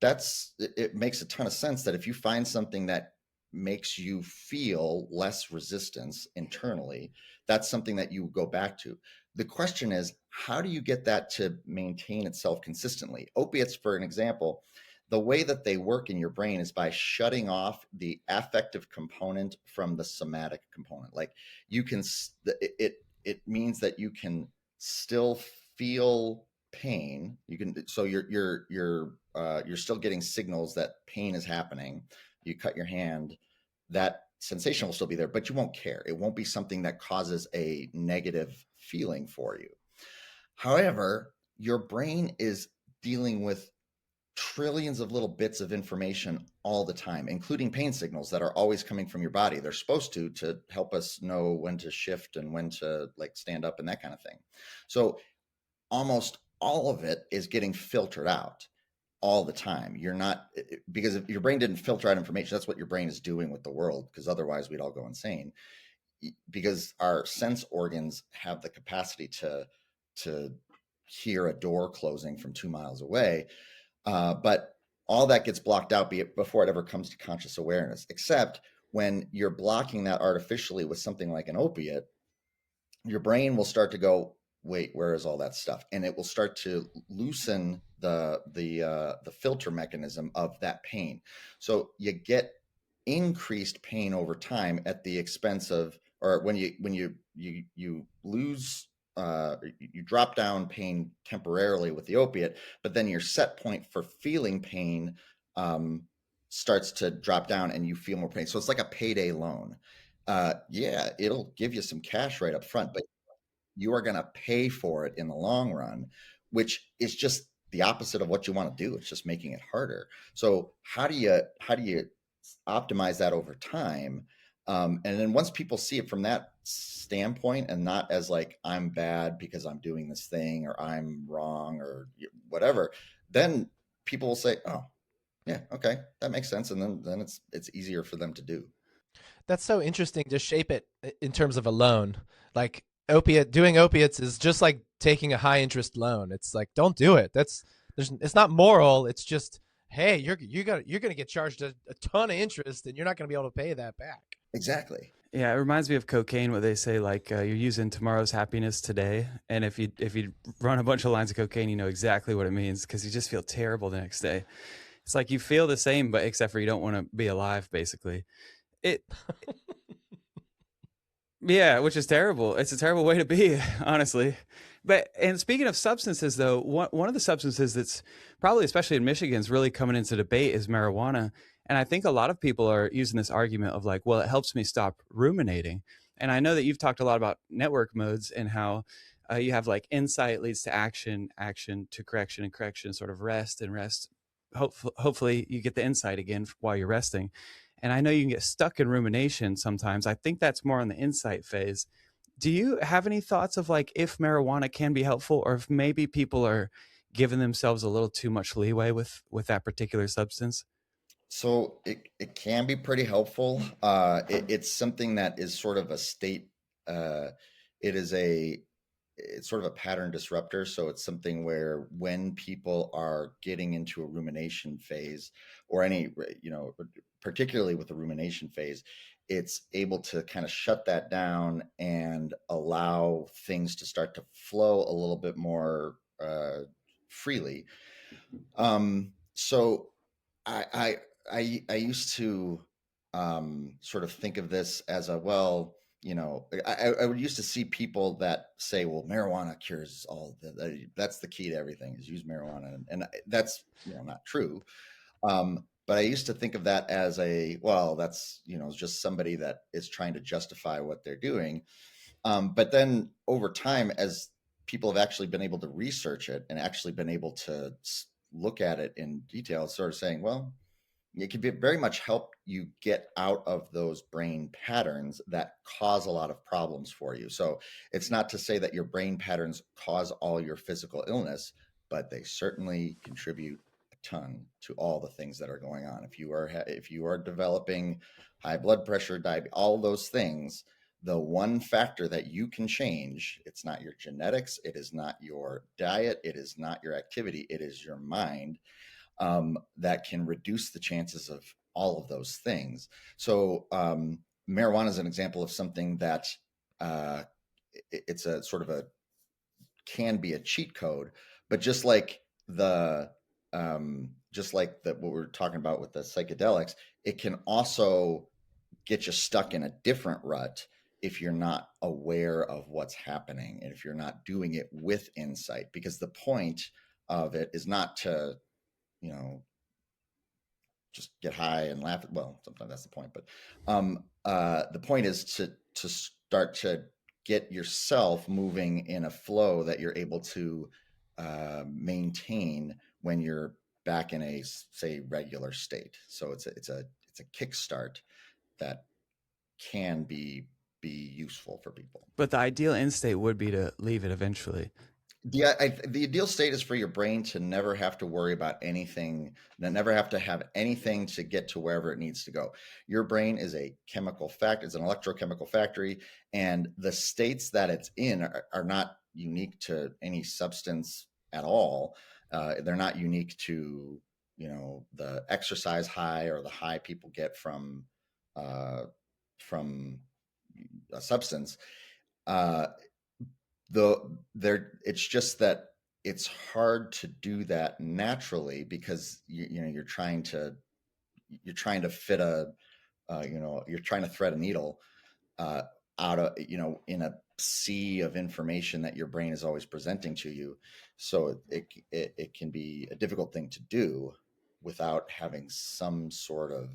it makes a ton of sense that if you find something that makes you feel less resistance internally, that's something that you go back to. The question is, how do you get that to maintain itself consistently? Opiates, for an example, the way that they work in your brain is by shutting off the affective component from the somatic component. Like it means that you can still feel pain. So you're still getting signals that pain is happening. You cut your hand, that sensation will still be there, but you won't care. It won't be something that causes a negative feeling for you. However, your brain is dealing with trillions of little bits of information all the time, including pain signals that are always coming from your body. They're supposed to help us know when to shift and when to like stand up and that kind of thing. So almost all of it is getting filtered out all the time. Because if your brain didn't filter out information, that's what your brain is doing with the world, because otherwise we'd all go insane. Because our sense organs have the capacity to hear a door closing from 2 miles away. But all that gets blocked out before it ever comes to conscious awareness, except when you're blocking that artificially with something like an opiate, your brain will start to go, wait, where is all that stuff? And it will start to loosen the filter mechanism of that pain. So you get increased pain over time at the expense of, or when you lose, you drop down pain temporarily with the opiate, but then your set point for feeling pain starts to drop down and you feel more pain. So it's like a payday loan. Yeah, it'll give you some cash right up front, but you are going to pay for it in the long run, which is just the opposite of what you want to do. It's just making it harder. So how do you optimize that over time? And then once people see it from that standpoint and not as like, I'm bad because I'm doing this thing, or I'm wrong, or whatever, then people will say, oh yeah, okay, that makes sense. And then it's easier for them to do. That's so interesting to shape it in terms of a loan. Like doing opiates is just like taking a high interest loan. It's like, don't do it. It's not moral. It's just, hey, you're going to get charged a ton of interest and you're not going to be able to pay that back. Exactly. Yeah, it reminds me of cocaine, where they say like you're using tomorrow's happiness today, and if you run a bunch of lines of cocaine, you know exactly what it means because you just feel terrible the next day. It's like you feel the same, but except for you don't want to be alive, basically. It Yeah, which is terrible. It's a terrible way to be, honestly. But and speaking of substances, though, one of the substances that's probably, especially in Michigan, is really coming into debate is marijuana. And I think a lot of people are using this argument of like, well, it helps me stop ruminating. And I know that you've talked a lot about network modes and how you have like insight leads to action, action to correction, and correction sort of rest and rest. Hopefully, you get the insight again while you're resting. And I know you can get stuck in rumination sometimes. I think that's more on the insight phase. Do you have any thoughts of like if marijuana can be helpful, or if maybe people are giving themselves a little too much leeway with that particular substance? So it can be pretty helpful. It's something that is sort of a state. Uh, it is a it's sort of a pattern disruptor. So it's something where when people are getting into a rumination phase, or any, particularly with the rumination phase, it's able to kind of shut that down and allow things to start to flow a little bit more freely. So I I I used to sort of think of this as a, well, I would used to see people that say, well, marijuana cures all that's the key to everything, is use marijuana, and that's not true. But I used to think of that as a, well, that's just somebody that is trying to justify what they're doing. But then over time, as people have actually been able to research it and actually been able to look at it in detail, sort of saying, well, it can be very much help you get out of those brain patterns that cause a lot of problems for you. So it's not to say that your brain patterns cause all your physical illness, but they certainly contribute a ton to all the things that are going on. If you are developing high blood pressure, diabetes, all those things, the one factor that you can change, it's not your genetics, it is not your diet, it is not your activity, it is your mind, that can reduce the chances of all of those things. So marijuana is an example of something that it's a sort of a, can be a cheat code, but just like the what we're talking about with the psychedelics, it can also get you stuck in a different rut if you're not aware of what's happening and if you're not doing it with insight, because the point of it is not to, you know, just get high and laugh. Well, sometimes that's the point, but the point is to start to get yourself moving in a flow that you're able to maintain when you're back in a, say, regular state. So it's a kickstart that can be useful for people. But the ideal end state would be to leave it eventually. The ideal state is for your brain to never have to worry about anything, never have to have anything to get to wherever it needs to go. Your brain is a chemical factory, it's an electrochemical factory, and the states that it's in are not unique to any substance at all. They're not unique to, the exercise high or the high people get from a substance. It's just that it's hard to do that naturally because you're trying to fit you're trying to thread a needle out of, in a sea of information that your brain is always presenting to you. So it can be a difficult thing to do without having some sort of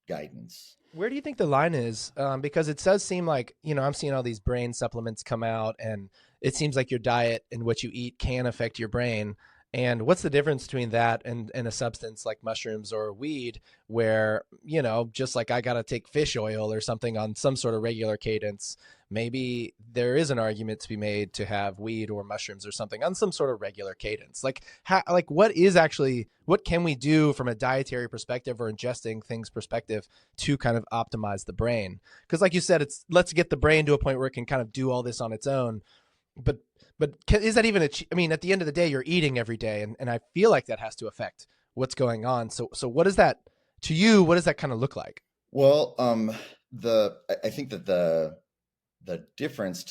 guidance. Where do you think the line is? Because it does seem like, I'm seeing all these brain supplements come out, and it seems like your diet and what you eat can affect your brain. And what's the difference between that and a substance like mushrooms or weed, where, just like I got to take fish oil or something on some sort of regular cadence, maybe there is an argument to be made to have weed or mushrooms or something on some sort of regular cadence. What can we do from a dietary perspective or ingesting things perspective to kind of optimize the brain? Because like you said, let's get the brain to a point where it can kind of do all this on its own. But is that even at the end of the day, you're eating every day, and I feel like that has to affect what's going on. So what is that to you? What does that kind of look like? Well, I think that the difference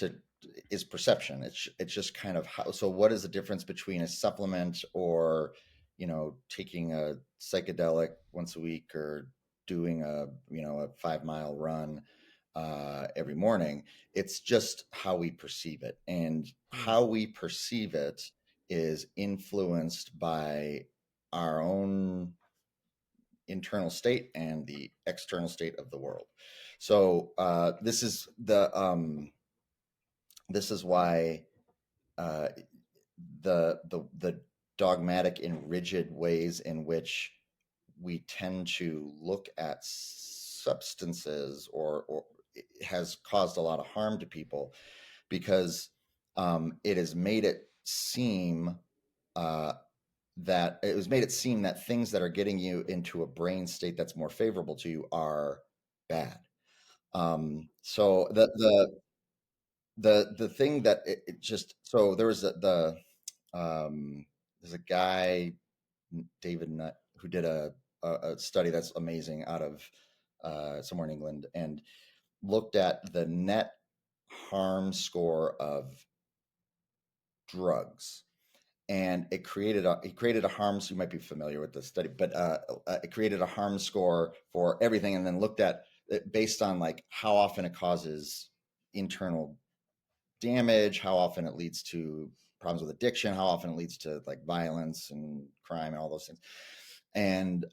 is perception. It's just kind of how. So what is the difference between a supplement or, taking a psychedelic once a week, or doing a 5 mile run every morning? It's just how we perceive it, and how we perceive it is influenced by our own internal state and the external state of the world. So this is why uh, the dogmatic and rigid ways in which we tend to look at substances or has caused a lot of harm to people, because it has made it seem that things that are getting you into a brain state that's more favorable to you are bad. So the thing that it just so there was there's a guy, David Nutt, who did a study that's amazing out of somewhere in England, and looked at the net harm score of drugs, and it created a harm. So you might be familiar with this study, but it created a harm score for everything, and then looked at it based on like how often it causes internal damage, how often it leads to problems with addiction, how often it leads to like violence and crime and all those things. And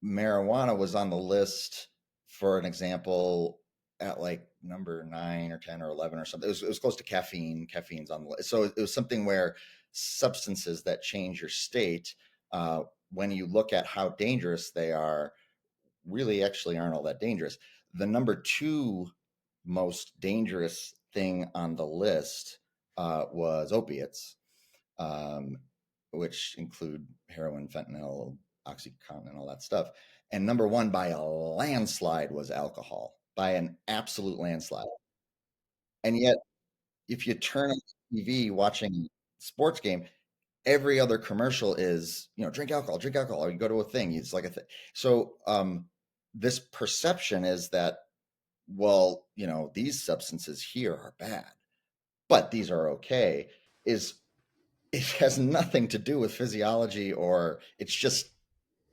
marijuana was on the list, for an example, at like number 9 or 10 or 11 or something. It was close to caffeine. Caffeine's on the list. So it was something where substances that change your state, when you look at how dangerous they are, really actually aren't all that dangerous. The number 2 most dangerous thing on the list was opiates, which include heroin, fentanyl, OxyContin, and all that stuff. And number 1 by a landslide was alcohol, by an absolute landslide. And yet, if you turn on TV watching a sports game, every other commercial is, drink alcohol, or you go to a thing. It's like a thing. So this perception is that, well, these substances here are bad, but these are okay. It has nothing to do with physiology, or it's just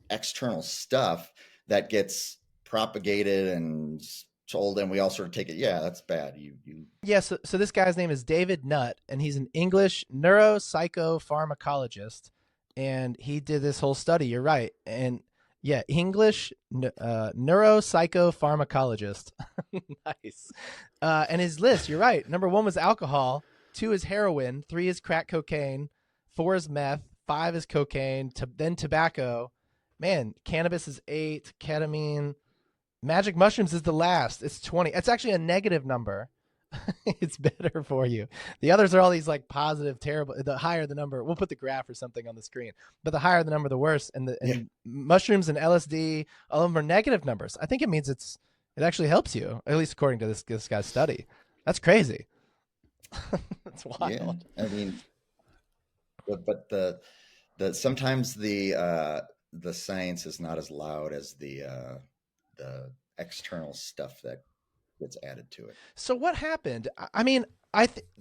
external stuff that gets propagated and told, and we all sort of take it. Yeah, that's bad. You. Yeah. So this guy's name is David Nutt, and he's an English neuropsychopharmacologist, and he did this whole study. You're right, and yeah, English neuropsychopharmacologist. Nice. And his list, you're right. Number 1 was alcohol. 2 is heroin. 3 is crack cocaine. 4 is meth. 5 is cocaine. Then tobacco. Man, cannabis is 8. Ketamine. Magic mushrooms is the last. It's 20. It's actually a negative number. It's better for you. The others are all these like positive, terrible. The higher the number, we'll put the graph or something on the screen. But the higher the number, the worse. And mushrooms and LSD, all of them are negative numbers. I think it means it actually helps you, at least according to this guy's study. That's crazy. That's wild. Yeah, I mean, but the sometimes the science is not as loud as the external stuff that gets added to it. So what happened? I mean,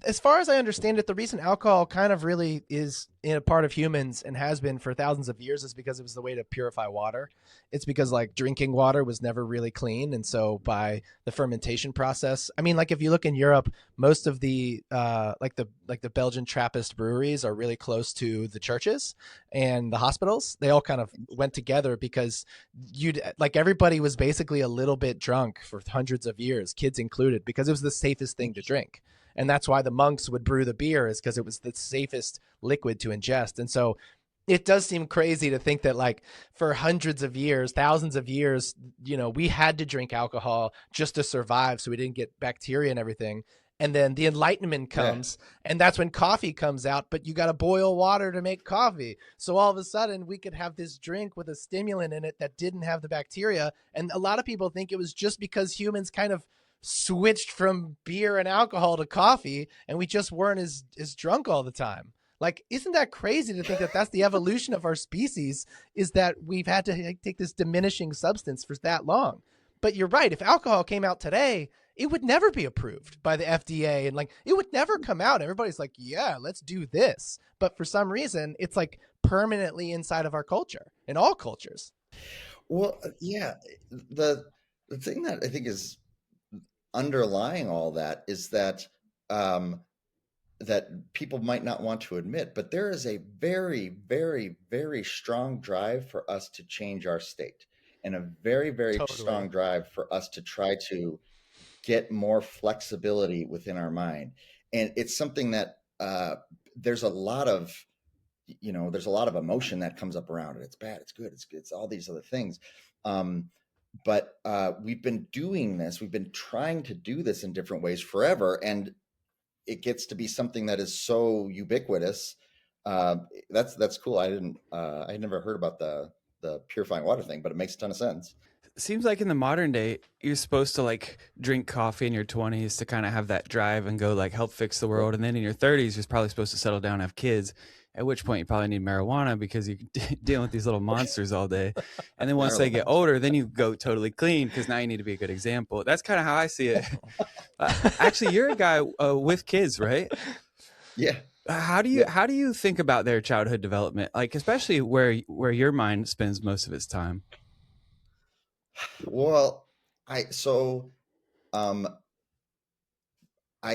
as far as I understand it, the reason alcohol kind of really is in a part of humans and has been for thousands of years is because it was the way to purify water. It's because like drinking water was never really clean. And so by the fermentation process, I mean, like if you look in Europe, most of the like the Belgian Trappist breweries are really close to the churches and the hospitals. They all kind of went together because everybody was basically a little bit drunk for hundreds of years, kids included, because it was the safest thing to drink. And that's why the monks would brew the beer, is because it was the safest liquid to ingest. And so it does seem crazy to think that like for hundreds of years, thousands of years, we had to drink alcohol just to survive so we didn't get bacteria and everything. And then the Enlightenment comes, and that's when coffee comes out, but you got to boil water to make coffee. So all of a sudden we could have this drink with a stimulant in it that didn't have the bacteria. And a lot of people think it was just because humans kind of switched from beer and alcohol to coffee, and we just weren't as drunk all the time. Like, isn't that crazy to think that that's the evolution of our species, is that we've had to take this diminishing substance for that long? But you're right. If alcohol came out today, it would never be approved by the FDA, and like it would never come out. Everybody's like, yeah, let's do this. But for some reason, it's like permanently inside of our culture, in all cultures. Well, yeah, the thing that I think is underlying all that is that that people might not want to admit, but there is a very, very, very strong drive for us to change our state, and a very, very Totally. strong drive for us to try to get more flexibility within our mind. And it's something that there's a lot of, there's a lot of emotion that comes up around it. It's bad, it's good, it's all these other things. But we've been doing this, we've been trying to do this in different ways forever, and it gets to be something that is so ubiquitous. That's cool. I never heard about the purifying water thing, but it makes a ton of sense. Seems like in the modern day, you're supposed to like drink coffee in your 20s to kind of have that drive and go like help fix the world. And then in your 30s, you're probably supposed to settle down and have kids, at which point you probably need marijuana because you're dealing with these little monsters all day. And then once they get older, then you go totally clean because now you need to be a good example. That's kind of how I see it. Actually, you're a guy with kids, right? Yeah. How do you think about their childhood development? Like, especially where your mind spends most of its time? Well, I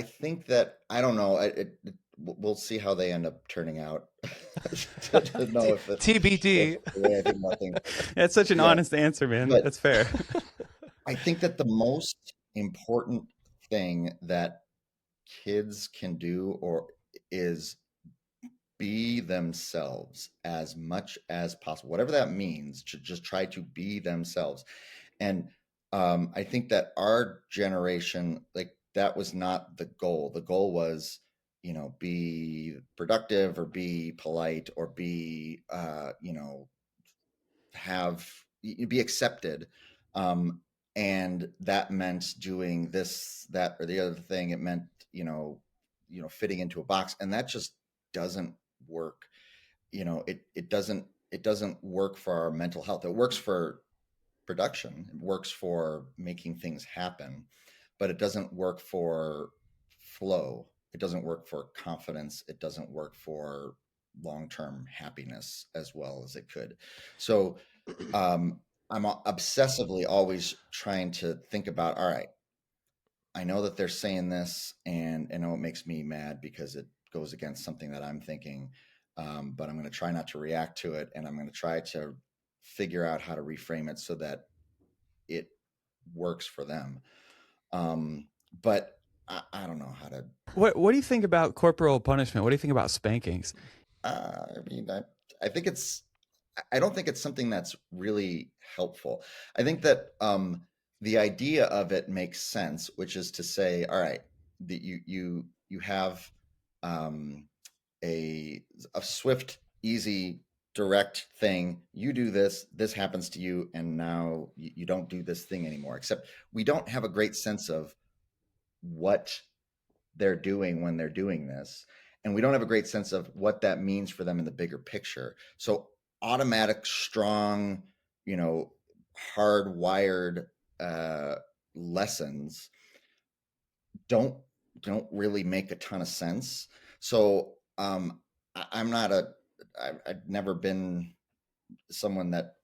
think that I don't know. We'll see how they end up turning out. To know if TBD. the way I think about things. That's such an honest answer, man. But that's fair. I think that the most important thing that kids can do is be themselves as much as possible, whatever that means. To just try to be themselves. And I think that our generation, like, that was not the goal. The goal was, be productive or be polite or be, be accepted. And that meant doing this, that, or the other thing. It meant, fitting into a box, and that just doesn't work. It doesn't work for our mental health. It works for production. It works for making things happen, but it doesn't work for flow. It doesn't work for confidence. It doesn't work for long-term happiness as well as it could. So I'm obsessively always trying to think about, all right, I know that they're saying this, and I know it makes me mad because it goes against something that I'm thinking, but I'm going to try not to react to it, and I'm going to try to figure out how to reframe it so that it works for them. But I don't know how to. What do you think about corporal punishment? What do you think about spankings? I mean, I think I don't think it's something that's really helpful. I think that the idea of it makes sense, which is to say, all right, that you have a swift, easy, direct thing. You do this happens to you, and now you don't do this thing anymore. Except we don't have a great sense of what they're doing when they're doing this, and we don't have a great sense of what that means for them in the bigger picture. So automatic, strong, hardwired lessons don't really make a ton of sense. So I've never been someone that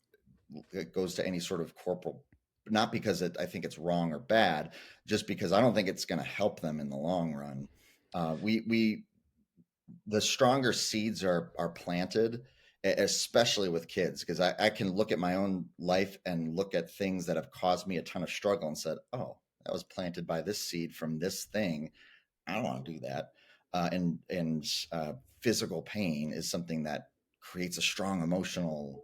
goes to any sort of corporal, not because I think it's wrong or bad, just because I don't think it's going to help them in the long run. The stronger seeds are planted, especially with kids, because I can look at my own life and look at things that have caused me a ton of struggle and said, oh, that was planted by this seed from this thing. I don't want to do that. And physical pain is something that creates a strong emotional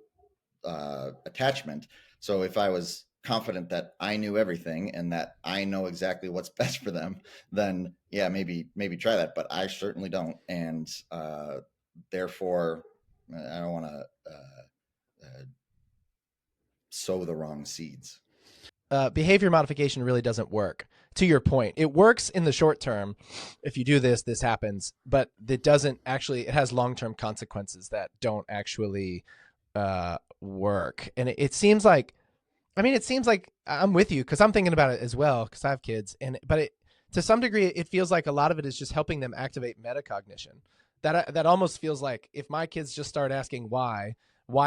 attachment. So if I was confident that I knew everything and that I know exactly what's best for them, then yeah, maybe try that. But I certainly don't, and therefore I don't want to sow the wrong seeds. Behavior modification really doesn't work. To your point, it works in the short term. If you do this, this happens, but it doesn't actually, it has long-term consequences that don't actually work. And it seems like I mean, it seems like I'm with you because I'm thinking about it as well because I have kids, to some degree it feels like a lot of it is just helping them activate metacognition. That almost feels like if my kids just start asking why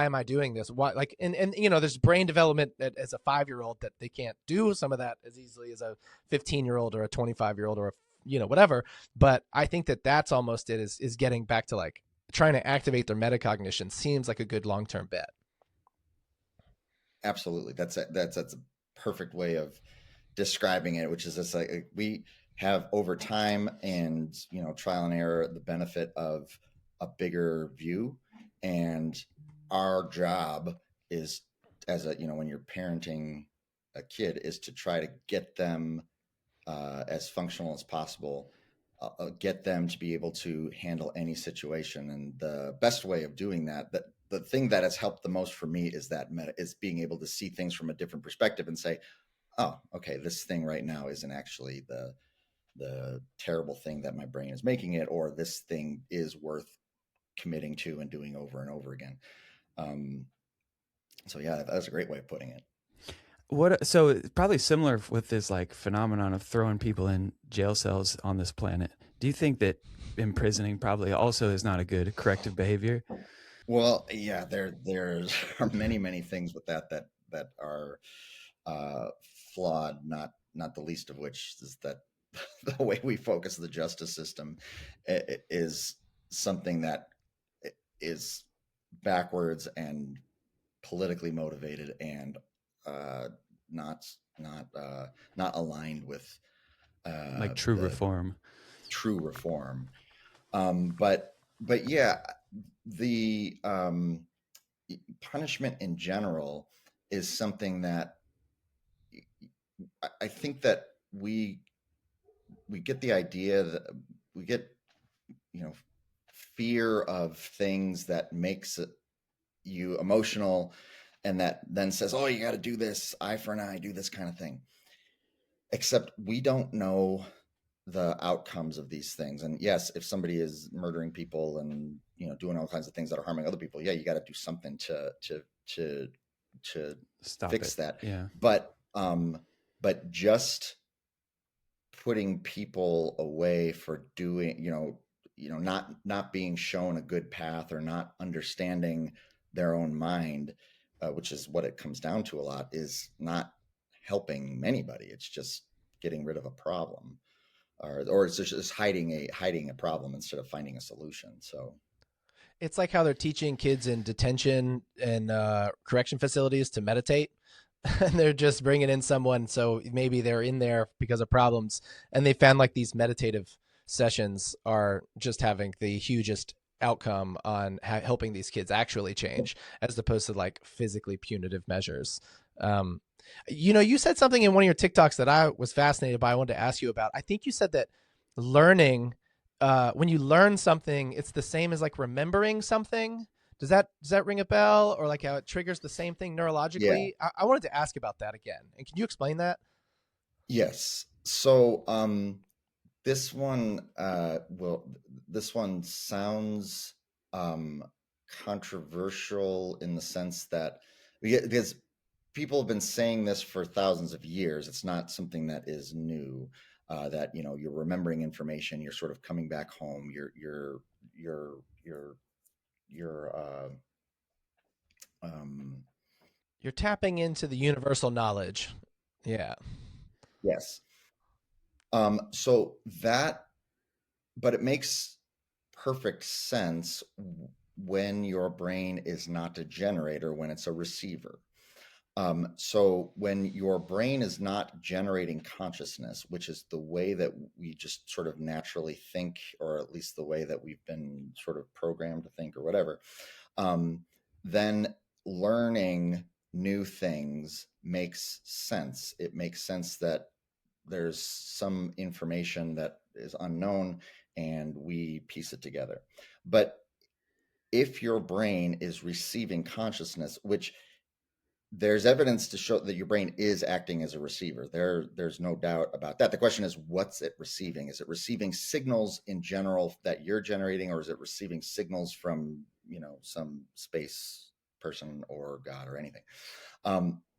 am I doing this? Why, like, and there's brain development as a 5-year-old that they can't do some of that as easily as a 15-year-old or a 25-year-old or a whatever. But I think that's almost it is getting back to like trying to activate their metacognition seems like a good long-term bet. Absolutely. That's a perfect way of describing it, which is this, like, we have over time and, trial and error, the benefit of a bigger view. And our job is, as a, when you're parenting a kid, is to try to get them as functional as possible, get them to be able to handle any situation. And the best way of doing that, the thing that has helped the most for me is is being able to see things from a different perspective and say, oh, okay, this thing right now isn't actually the terrible thing that my brain is making it, or this thing is worth committing to and doing over and over again. So yeah, that's a great way of putting it. So it's probably similar with this like phenomenon of throwing people in jail cells on this planet. Do you think that imprisoning probably also is not a good corrective behavior? Well, yeah, there are many things with that are flawed. Not the least of which is that the way we focus the justice system is something that is backwards and politically motivated and not not aligned with Like true the reform. true reform. But yeah, the punishment in general is something that I think that we get the idea that we get, fear of things that makes you emotional, and that then says, oh, you got to do this, eye for an eye, do this kind of thing. Except we don't know the outcomes of these things. And yes, if somebody is murdering people and, doing all kinds of things that are harming other people, yeah, you got to do something to Stop fix it. that. Yeah. But just putting people away for doing, not being shown a good path or not understanding their own mind, which is what it comes down to a lot, is not helping anybody. It's just getting rid of a problem, or it's just hiding a problem instead of finding a solution. So It's like how they're teaching kids in detention and correction facilities to meditate. And they're just bringing in someone. So maybe they're in there because of problems. And they found like these meditative sessions are just having the hugest outcome on helping these kids actually change as opposed to like physically punitive measures. Um, you said something in one of your TikToks that I was fascinated by. I wanted to ask you about. I think you said that learning when you learn something, it's the same as like remembering something. Does that ring a bell, or like how it triggers the same thing yeah, neurologically? I wanted to ask about that again. And can you explain that? yes. So this one, this one sounds um, controversial in the sense that, because people have been saying this for thousands of years. It's not something that is new. That, you're remembering information. You're sort of coming back home. You're you're um, You're tapping into the universal knowledge. Yeah. yes. So that, but it makes perfect sense when your brain is not a generator, when it's a receiver. So when your brain is not generating consciousness, which is the way that we just sort of naturally think, or at least the way that we've been sort of programmed to think or whatever, then learning new things makes sense. It makes sense that there's some information that is unknown and we piece it together. But if your brain is receiving consciousness, which there's evidence to show that your brain is acting as a receiver. There's no doubt about that. The question is, what's it receiving? Is it receiving signals in general that you're generating, or is it receiving signals from, some space person or God or anything?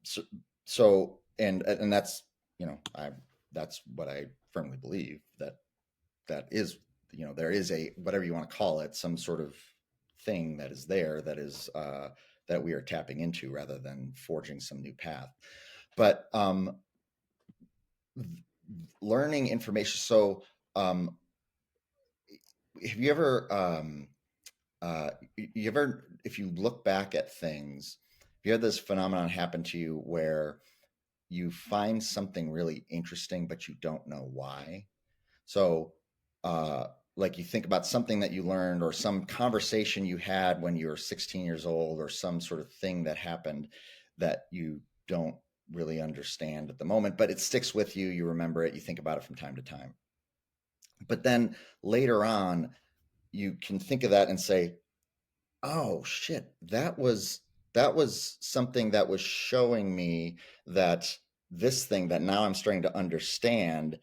So, So, and that's, you know, that's what I firmly believe, that is, you know, there is a, whatever you want to call it, some sort of thing that is there, that is, that we are tapping into rather than forging some new path. But learning information. So, have you ever, you ever, if you look back at things, if you had this phenomenon happen to you where you find something really interesting, but you don't know why? So, uh, like, you think about something that you learned, or some conversation you had when you were 16 years old, or some sort of thing that happened that you don't really understand at the moment, but it sticks with you. You remember it. You think about it from time to time. But then later on, you can think of that and say, "Oh shit, that was something that was showing me that this thing that now I'm starting to understand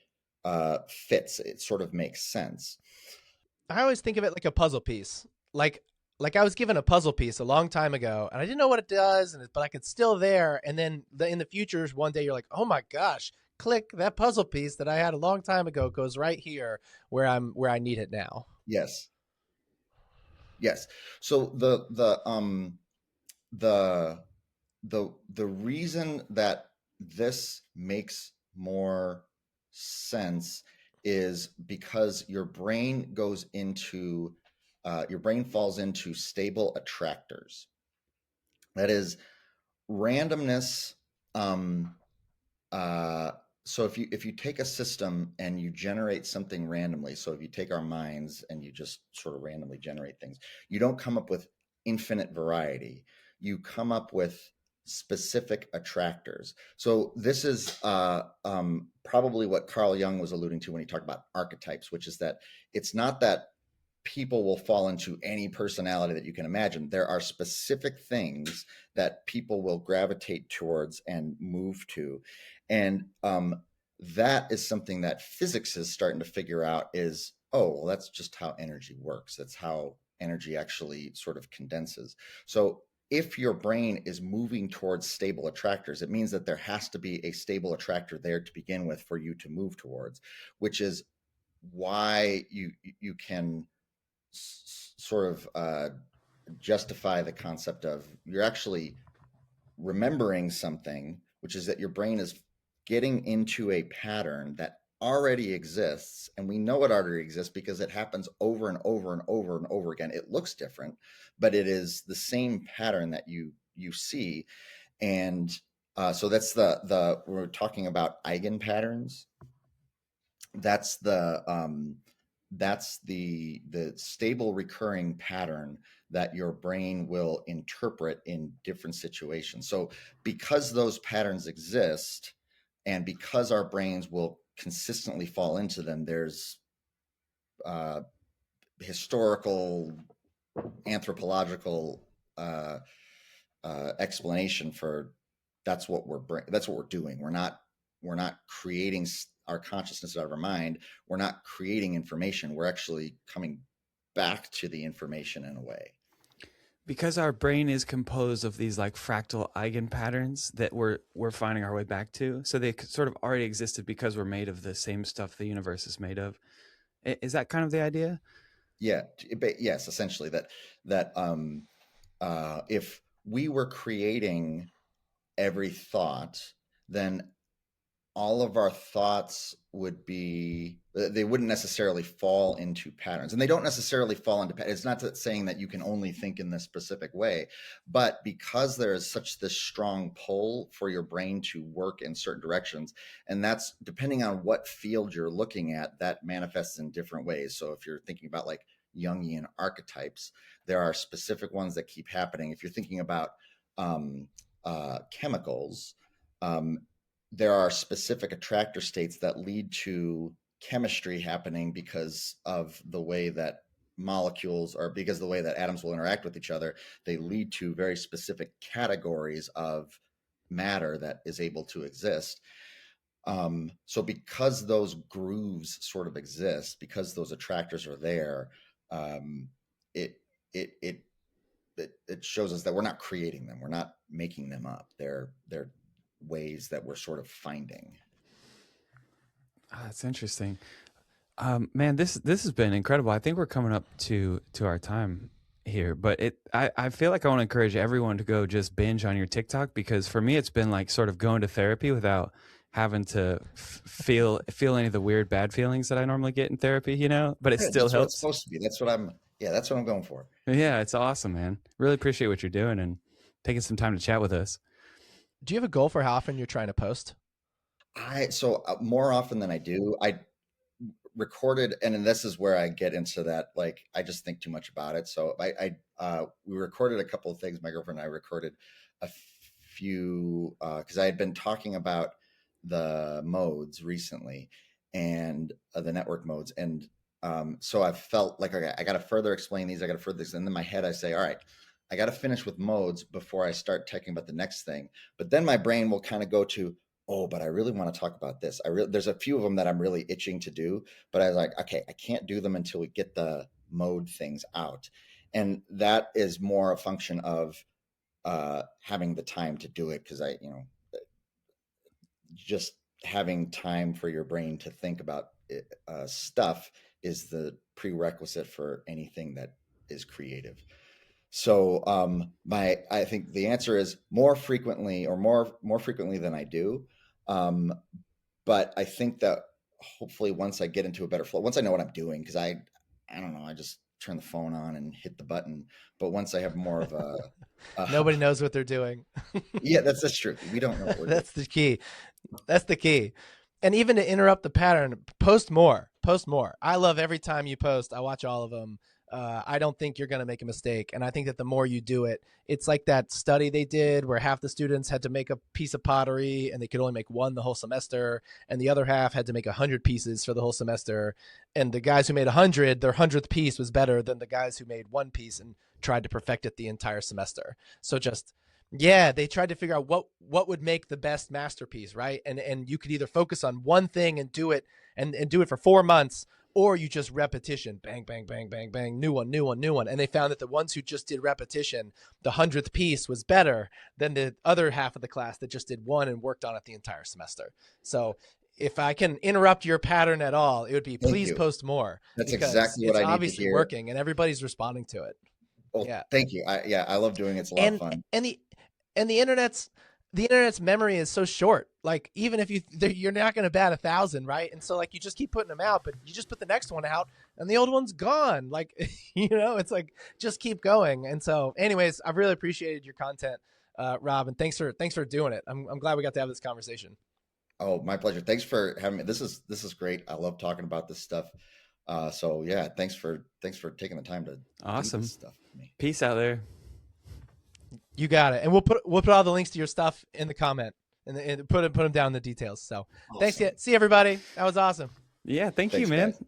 fits. It sort of makes sense." I always think of it like a puzzle piece. Like like I was given a puzzle piece a long time ago, and I didn't know what it does, but like it's still there. And then in the future, one day you're like, oh my gosh, click, that puzzle piece that I had a long time ago goes right here where I need it now. Yes, yes. So the the reason that this makes more sense is because your brain falls into stable attractors. That is randomness. Um, uh, so if you take a system and you generate something randomly, so if you take our minds and you just sort of randomly generate things, you don't come up with infinite variety. You come up with specific attractors. So this is probably what Carl Jung was alluding to when he talked about archetypes, which is that it's not that people will fall into any personality that you can imagine. There are specific things that people will gravitate towards and move to. And that is something that physics is starting to figure out is, oh, well, that's just how energy works. That's how energy actually sort of condenses. So if your brain is moving towards stable attractors, it means that there has to be a stable attractor there to begin with for you to move towards, which is why you can sort of justify the concept of you're actually remembering something, which is that your brain is getting into a pattern that already exists. And we know it already exists because it happens over and over and over and over again. It looks different, but it is the same pattern that you see. And so that's we're talking about eigen patterns. That's the stable recurring pattern that your brain will interpret in different situations. So because those patterns exist, and because our brains will consistently fall into them, there's uh, historical, anthropological explanation for that's what we're doing. We're not creating our consciousness out of our mind. We're not creating information. We're actually coming back to the information in a way. Because our brain is composed of these like fractal eigen patterns that we're finding our way back to. So they sort of already existed because we're made of the same stuff the universe is made of. Is that kind of the idea? Yeah, yes, essentially that if we were creating every thought, then all of our thoughts they wouldn't necessarily fall into patterns, and they don't necessarily fall into patterns. It's not saying that you can only think in this specific way, but because there is such this strong pull for your brain to work in certain directions, and that's depending on what field you're looking at, that manifests in different ways. So if you're thinking about like Jungian archetypes, there are specific ones that keep happening. If you're thinking about chemicals, um, there are specific attractor states that lead to chemistry happening because of the way that molecules, or because of the way that atoms will interact with each other. They lead to very specific categories of matter that is able to exist. So because those grooves sort of exist, because those attractors are there, um, it, it it shows us that we're not creating them. We're not making them up. They're ways that we're sort of finding. That's interesting. Man, this has been incredible. I think we're coming up to our time here, but I feel like I want to encourage everyone to go just binge on your TikTok, because for me it's been like sort of going to therapy without having to feel any of the weird bad feelings that I normally get in therapy, you know, but it still That's what helps. it's supposed to be. That's what I'm going for. Yeah, it's awesome, man. Really appreciate what you're doing and taking some time to chat with us. Do you have a goal for how often you're trying to post? More often than I do. I recorded, and this is where I get into that, like, I just think too much about it. So we recorded a couple of things. My girlfriend and I recorded a few, because I had been talking about the modes recently, and the network modes. And so I felt like, okay, I got to further explain these. I got to further this. And in my head, I say, all right, I got to finish with modes before I start talking about the next thing. But then my brain will kind of go to, oh, but I really want to talk about this. There's a few of them that I'm really itching to do, but I was like, okay, I can't do them until we get the mode things out. And that is more a function of having the time to do it. Cause just having time for your brain to think about stuff is the prerequisite for anything that is creative. So I think the answer is more frequently, or more frequently than I do. But I think that hopefully once I get into a better flow, once I know what I'm doing, because I don't know, I just turn the phone on and hit the button. But once I have more of a Nobody knows what they're doing. Yeah, that's true. We don't know what we're That's the key. That's the key. And even to interrupt the pattern, post more. I love every time you post. I watch all of them. I don't think you're going to make a mistake. And I think that the more you do it, it's like that study they did where half the students had to make a piece of pottery and they could only make one the whole semester. And the other half had to make 100 pieces for the whole semester. And the guys who made 100, their 100th piece was better than the guys who made one piece and tried to perfect it the entire semester. So they tried to figure out what would make the best masterpiece, right? And you could either focus on one thing and do it and do it for 4 months, or you just repetition, bang, bang, bang, bang, bang, new one. And they found that the ones who just did repetition, the 100th piece was better than the other half of the class that just did one and worked on it the entire semester. So if I can interrupt your pattern at all, it would be please post more. That's exactly what I need to hear. It's obviously working and everybody's responding to it. Well, yeah. Thank you. I love doing it. It's a lot of fun. And the internet's memory is so short. Like, even if you're not going to bat 1,000, right? And so like you just keep putting them out, but you just put the next one out and the old one's gone. Like, it's like, just keep going. And so anyways, I've really appreciated your content, Rob, and thanks for doing it. I'm glad we got to have this conversation. Oh, my pleasure. Thanks for having me. This is great. I love talking about this stuff. So yeah, thanks for taking the time to awesome do this stuff with me. Peace out there. You got it. And we'll put all the links to your stuff in the comment and put them down in the details. So awesome. Thanks. See everybody. That was awesome. Yeah. Thanks, you, man. Guys.